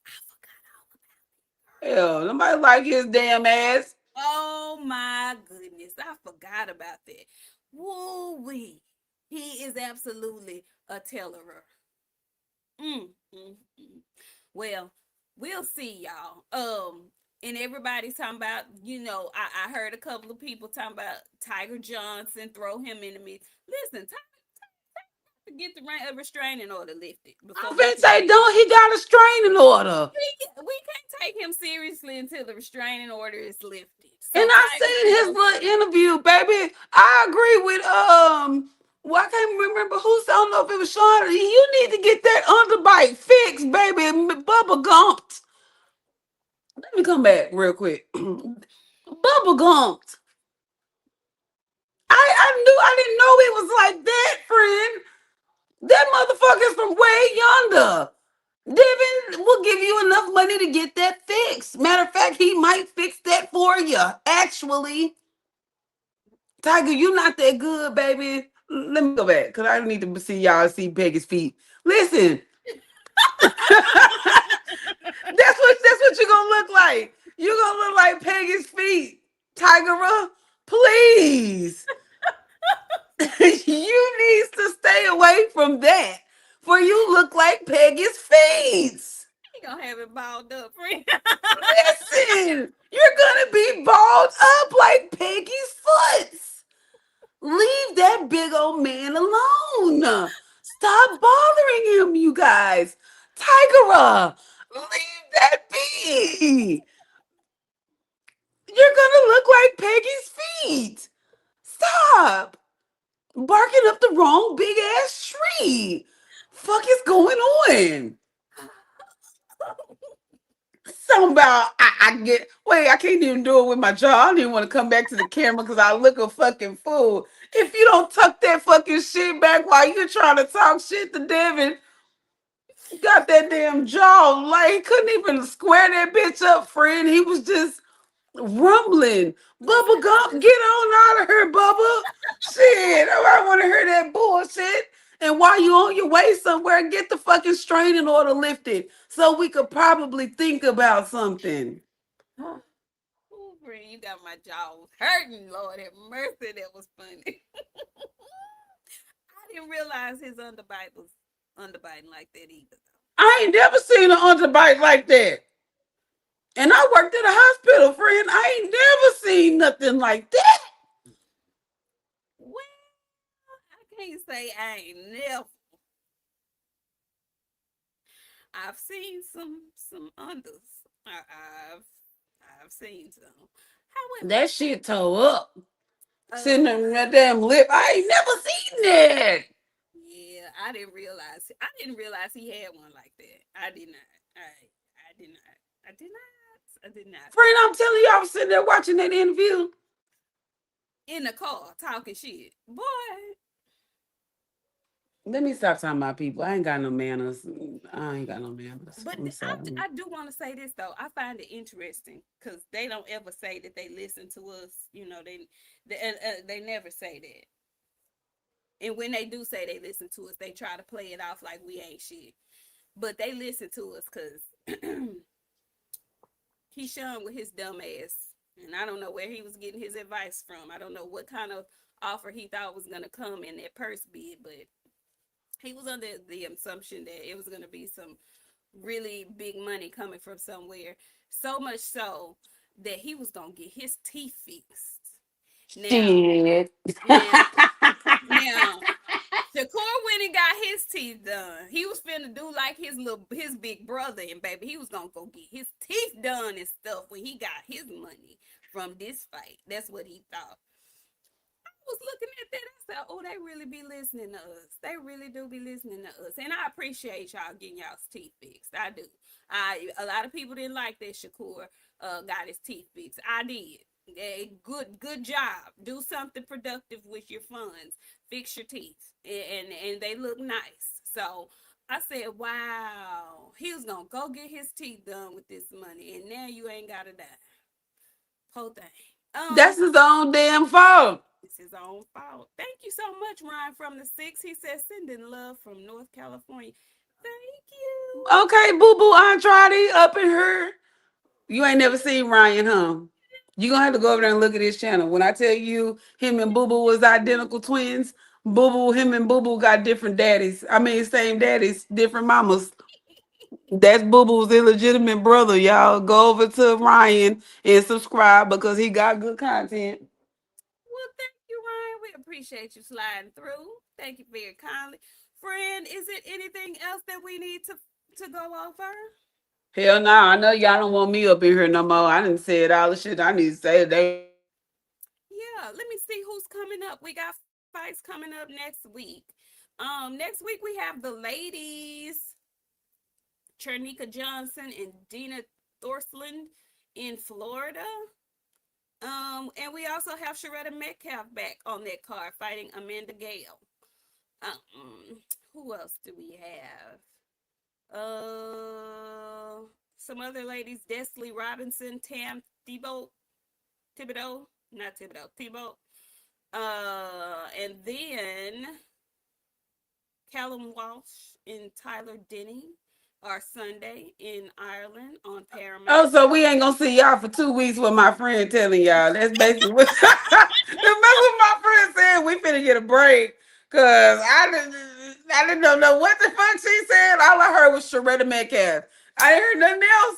C: I forgot all about it.
D: Hell, nobody like his damn ass.
C: Oh my goodness. I forgot about that. Woo wee. He is absolutely a tellerer. Mm. Well, we'll see, y'all. And everybody's talking about, I heard a couple of people talking about Tiger Johnson, throw him in the mix. Listen, to get the restraining order lifted before
D: I'm
C: we
D: finna
C: can
D: say,
C: take
D: don't he got a straining order?
C: we can't take him seriously until the restraining order is lifted.
D: And
C: So
D: I
C: Tiger
D: seen
C: can
D: his
C: go
D: little
C: free.
D: interview, baby. I agree with well, I can't remember who. I don't know if it was Sean. You need to get that underbite fixed, baby. Bubba gumped. Let me come back real quick. Bubba gumped. I didn't know it was like that, friend. That motherfucker's from way yonder. Devin will give you enough money to get that fixed. Matter of fact, he might fix that for you. Actually, Tiger, you not that good, baby. Let me go back because I need to see y'all see Peggy's feet. Listen, that's what you're gonna look like. You're gonna look like Peggy's feet. Tiger, please. You need to stay away from that. For you look like Peggy's feet.
C: He gonna have it balled up, friend.
D: Listen, you're gonna be balled up like Peggy's foot. Leave that big old man alone. Stop bothering him, you guys. Tigera, leave that be. You're gonna look like Peggy's feet. Stop barking up the wrong big ass tree. Fuck is going on? Something about I get wait, I can't even do it with my jaw. I don't even want to come back to the camera because I look a fucking fool. If you don't tuck that fucking shit back while you're trying to talk shit to Devin, got that damn jaw. Like he couldn't even square that bitch up, friend. He was just rumbling. Bubba Gump, get on out of here, Bubba. Shit, I want to hear that bullshit. And while you on your way somewhere, get the fucking straining order lifted so we could probably think about something.
C: Ooh, friend, you got my jaw hurting. Lord have mercy, that was funny. I didn't realize his underbite was underbiting like that either.
D: I ain't never seen an underbite like that. And I worked at a hospital, friend. I ain't never seen nothing like that.
C: Well, I can't say I ain't never. I've seen some unders. I've I've seen some. However,
D: That shit tore up. Sitting
C: um,
D: on that damn lip. I ain't never seen that.
C: yeah, I didn't realize he had one like that. I did not. I did not. I did not. I did not.
D: Friend, I'm telling you, I was sitting there watching that interview.
C: In the car talking shit, boy.
D: Let me stop talking about people. I ain't got no manners. I ain't got no manners.
C: But
D: I'm sorry.
C: I do want to say this though. I find it interesting because they don't ever say that they listen to us. They never say that. And when they do say they listen to us, they try to play it off like we ain't shit. But they listen to us because Keyshawn with his dumb ass, and I don't know where he was getting his advice from. I don't know what kind of offer he thought was gonna come in that purse bid, but he was under the assumption that it was gonna be some really big money coming from somewhere. So much so that he was gonna get his teeth fixed. Now,
D: Shit.
C: now, now, Shakur went and got his teeth done. He was finna do like his big brother, and baby, he was gonna go get his teeth done and stuff when he got his money from this fight. That's what he thought. I was looking at that. I said, "Oh, they really be listening to us. They really do be listening to us." And I appreciate y'all getting y'all's teeth fixed. I do. A lot of people didn't like that Shakur got his teeth fixed. I did. Good job. Do something productive with your funds. Fix your teeth, and they look nice. So I said, wow, he was gonna go get his teeth done with this money, and now you ain't gotta die. Whole thing.
D: That's his own damn fault.
C: It's his own fault. Thank you so much, Ryan from the six. He says sending love from North California. Thank you.
D: Okay, boo boo Andrade up in her. You ain't never seen Ryan, huh? You gonna have to go over there and look at his channel. When I tell you him and Boo Boo was identical twins, him and Boo Boo got different daddies. I mean, same daddies, different mamas. That's Boo Boo's illegitimate brother. Y'all go over to Ryan and subscribe because he got good content.
C: Well, thank you, Ryan. We appreciate you sliding through. Thank you very kindly. Friend, is it anything else that we need to go over?
D: Hell no, I know y'all don't want me up in here no more. I didn't say it all the shit I need to say today.
C: Yeah, let me see who's coming up. We got fights coming up next week. Next week we have the ladies, Chernika Johnson and Dina Thorsland in Florida. And we also have Sharetta Metcalf back on that card fighting Amanda Gale. Who else do we have? Some other ladies: Desley Robinson, Tam Thibodeau, not Thibodeau, Thibault. And then Callum Walsh and Tyler Denny are Sunday in Ireland on
D: Oh,
C: Paramount.
D: so we ain't gonna see y'all for 2 weeks with my friend telling y'all. That's basically what that's what my friend said. We finna get a break. Cause I didn't know what the fuck she said. All I heard was Sharetta Metcalf. I ain't heard nothing else.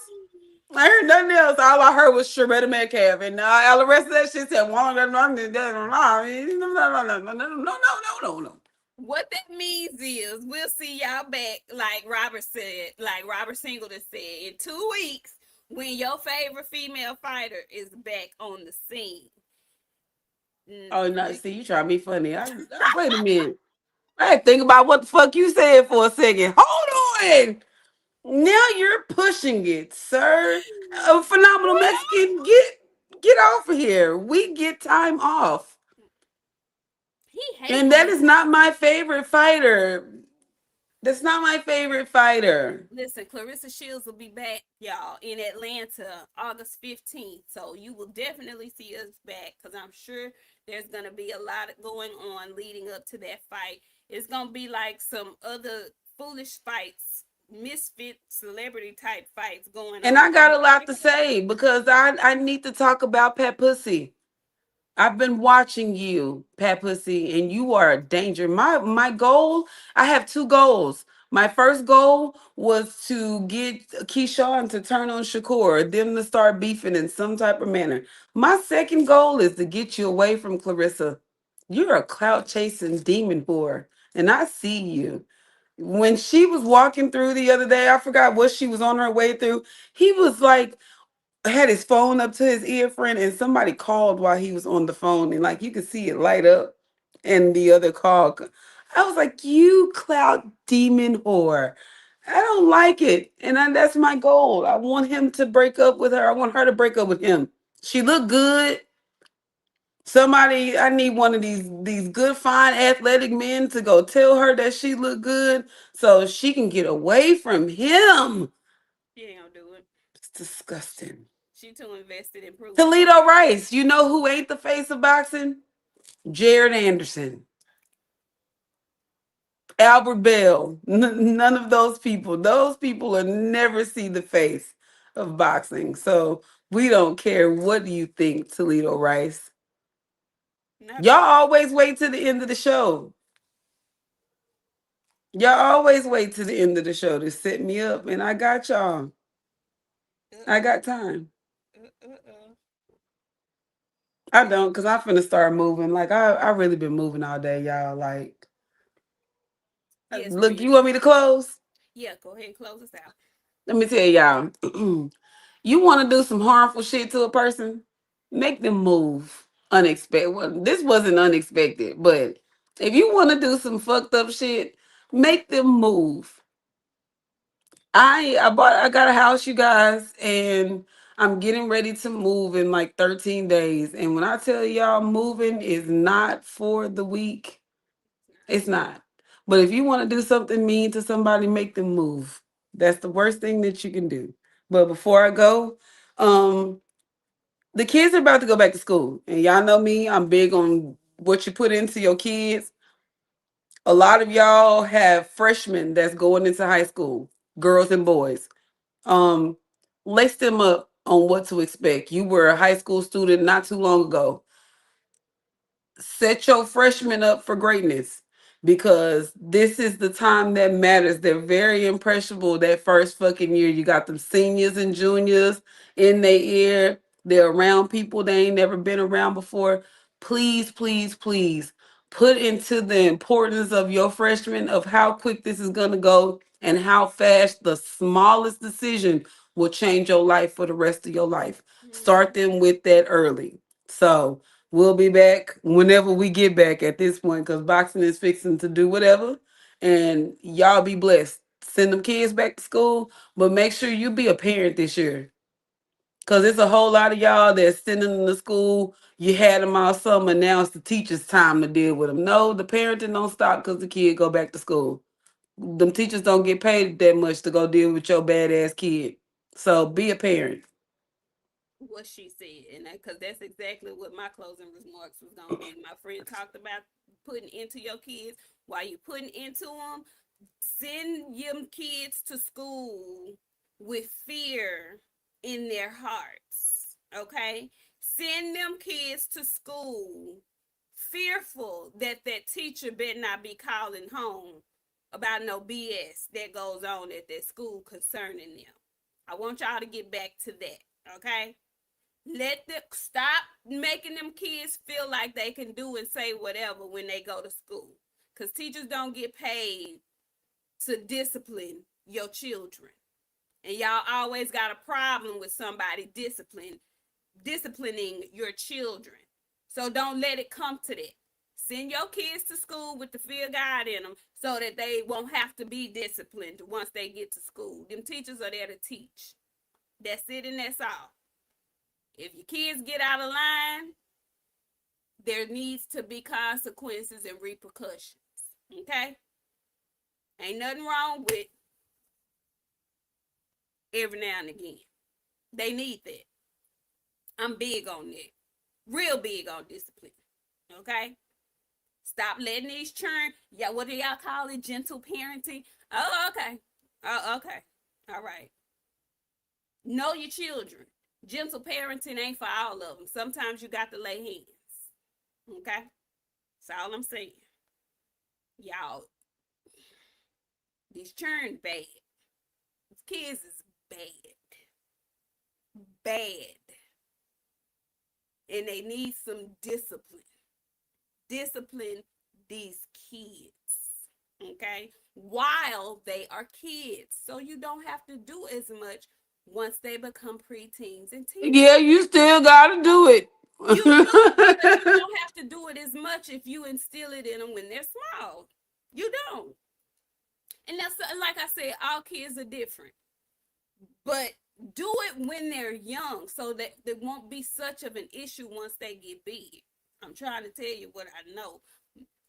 D: I heard nothing else. All I heard was Sharetta Metcalf. And all the rest of that shit said no.
C: What that means is we'll see y'all back, like Robert said, like Robert Singleton said, in 2 weeks when your favorite female fighter is back on the scene.
D: Oh no, see you trying to be funny. Wait a minute. I had to think about what the fuck you said for a second. Hold on. Now you're pushing it, sir. Phenomenal Mexican, get off of here. We get time off.
C: He hate
D: And that
C: when
D: is not my favorite fighter. That's not my favorite fighter.
C: listen, Clarissa Shields will be back, y'all, in Atlanta August 15th. So you will definitely see us back because I'm sure there's going to be a lot going on leading up to that fight. It's going to be like some other foolish fights, misfit celebrity type fights going
D: And
C: on.
D: I got a lot to say because I need to talk about Pat Pussy. I've been watching you, Pat Pussy, and you are a danger. My goal, I have two goals. My first goal was to get Keyshawn to turn on Shakur, them to start beefing in some type of manner. My second goal is to get you away from Clarissa. You're a clout chasing demon whore, and I see you. When she was walking through the other day, I forgot what she was on her way through. He was like, had his phone up to his ear, friend, and somebody called while he was on the phone, and like you could see it light up. And the other call, I was like, "You clout demon whore." I don't like it, and that's my goal. I want him to break up with her. I want her to break up with him. She looked good. Somebody, I need one of these good, fine, athletic men to go tell her that she looked good, so she can get away from him.
C: She ain't gonna do it.
D: It's disgusting.
C: She too invested in proving her.
D: Toledo Rice, you know who ain't the face of boxing? Jared Anderson, Albert Bell. None of those people. Those people will never see the face of boxing. So we don't care. What do you think, Toledo Rice?
C: Not
D: Y'all
C: really.
D: always wait to the end of the show. Y'all always wait to the end of the show to set me up, and I got y'all. I
C: Uh-uh.
D: got time.
C: Uh-uh.
D: I don't, cause I'm finna start moving. Like I really been moving all day, y'all. Like,
C: Yes,
D: look,
C: friend.
D: you want me to close?
C: Yeah, go ahead and close us out.
D: Let me tell y'all. You want to do some harmful shit to a person? Make them move. Unexpected. Well, this wasn't unexpected, but if you want to do some fucked up shit, make them move. I got a house, you guys, and I'm getting ready to move in like 13 days. And when I tell y'all moving is not for the weak, it's not. But if you want to do something mean to somebody, make them move. That's the worst thing that you can do. But before I go, um, the kids are about to go back to school. And y'all know me, I'm big on what you put into your kids. A lot of y'all have freshmen that's going into high school, girls and boys. Um, lace them up on what to expect. You were a high school student not too long ago. Set your freshmen up for greatness because this is the time that matters. They're very impressionable that first fucking year. You got them seniors and juniors in their ear. They're around people they ain't never been around before. Please, please, please put into the importance of your freshmen of how quick this is going to go and how fast the smallest decision will change your life for the rest of your life. Start
C: Mhm.
D: them with that early. So, we'll be back whenever we get back at this point because boxing is fixing to do whatever. And y'all be blessed. Send them kids back to school, but make sure you be a parent this year. Because it's a whole lot of y'all that's sending them to school. You had them all summer. Now it's the teacher's time to deal with them. No, the parenting don't stop because the kid go back to school. Them teachers don't get paid that much to go deal with your badass kid. So be a parent.
C: What she said, and because that's exactly what my closing remarks was gonna be. My friend talked about putting into your kids while you putting into them. Send your kids to school with fear in their hearts. Okay, send them kids to school fearful that that teacher better not be calling home about no BS that goes on at that school concerning them. I want y'all to get back to that. Okay, let them stop making them kids feel like they can do and say whatever when they go to school. Because teachers don't get paid to discipline your children. And y'all always got a problem with somebody disciplining your children. So don't let it come to that. Send your kids to school with the fear of God in them so that they won't have to be disciplined once they get to school. Them teachers are there to teach. That's it and that's all. If your kids get out of line, there needs to be consequences and repercussions. Okay? Ain't nothing wrong with every now and again. They need that. I'm big on that. Real big on discipline. Okay? Stop letting these churn. Yeah, what do y'all call it? Gentle parenting. Oh, okay. Oh, okay. All right. Know your children. Gentle parenting ain't for all of them. Sometimes you got to lay hands. Okay? That's all I'm saying. Y'all, these churn bad. These kids is bad. Bad. And they need some discipline. Discipline these kids. Okay? While they are kids. So you don't have to do as much once they become preteens and
D: Yeah,
C: teenagers.
D: you still got to do it.
C: You do, but you don't have to do it as much if you instill it in them when they're small. You don't. And that's like I said, all kids are different. But do it when they're young so that there won't be such of an issue once they get big. I'm trying to tell you what I know.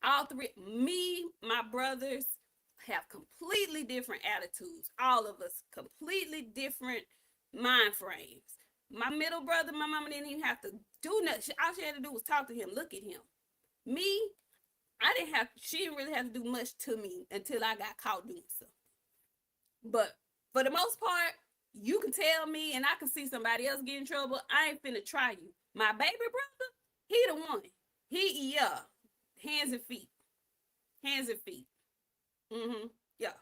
C: All three, me, my brothers, have completely different attitudes. All of us, completely different mind frames. My middle brother, my mama didn't even have to do nothing. All she had to do was talk to him, look at him. Me, I didn't have, she didn't really have to do much to me until I got caught doing something. But for the most part, you can tell me and I can see somebody else get in trouble. I ain't finna try you. My baby brother, he the one. He, yeah, hands and feet. Hands and feet. Mm-hmm. Yeah.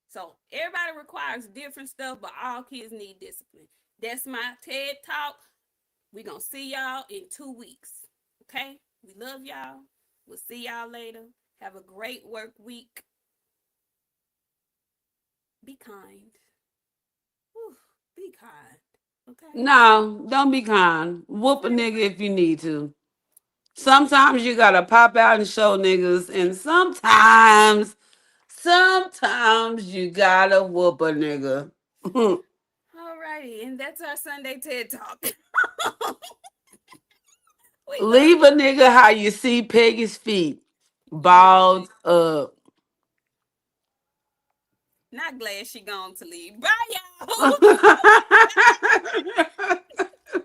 C: So everybody requires different stuff, but all kids need discipline. That's my TED talk. We gonna see y'all in 2 weeks. Okay? We love y'all. We'll see y'all later. Have a great work week. Be kind. Whew, be kind. Okay?
D: No, don't be kind. Whoop a nigga if you need to. Sometimes you gotta pop out and show niggas, and sometimes you gotta whoop a nigga.
C: All right. righty, and that's our Sunday TED Talk. We love
D: Leave a nigga how you see Peggy's feet.
C: you.
D: Balled up.
C: Not glad she gone to leave. Bye, y'all.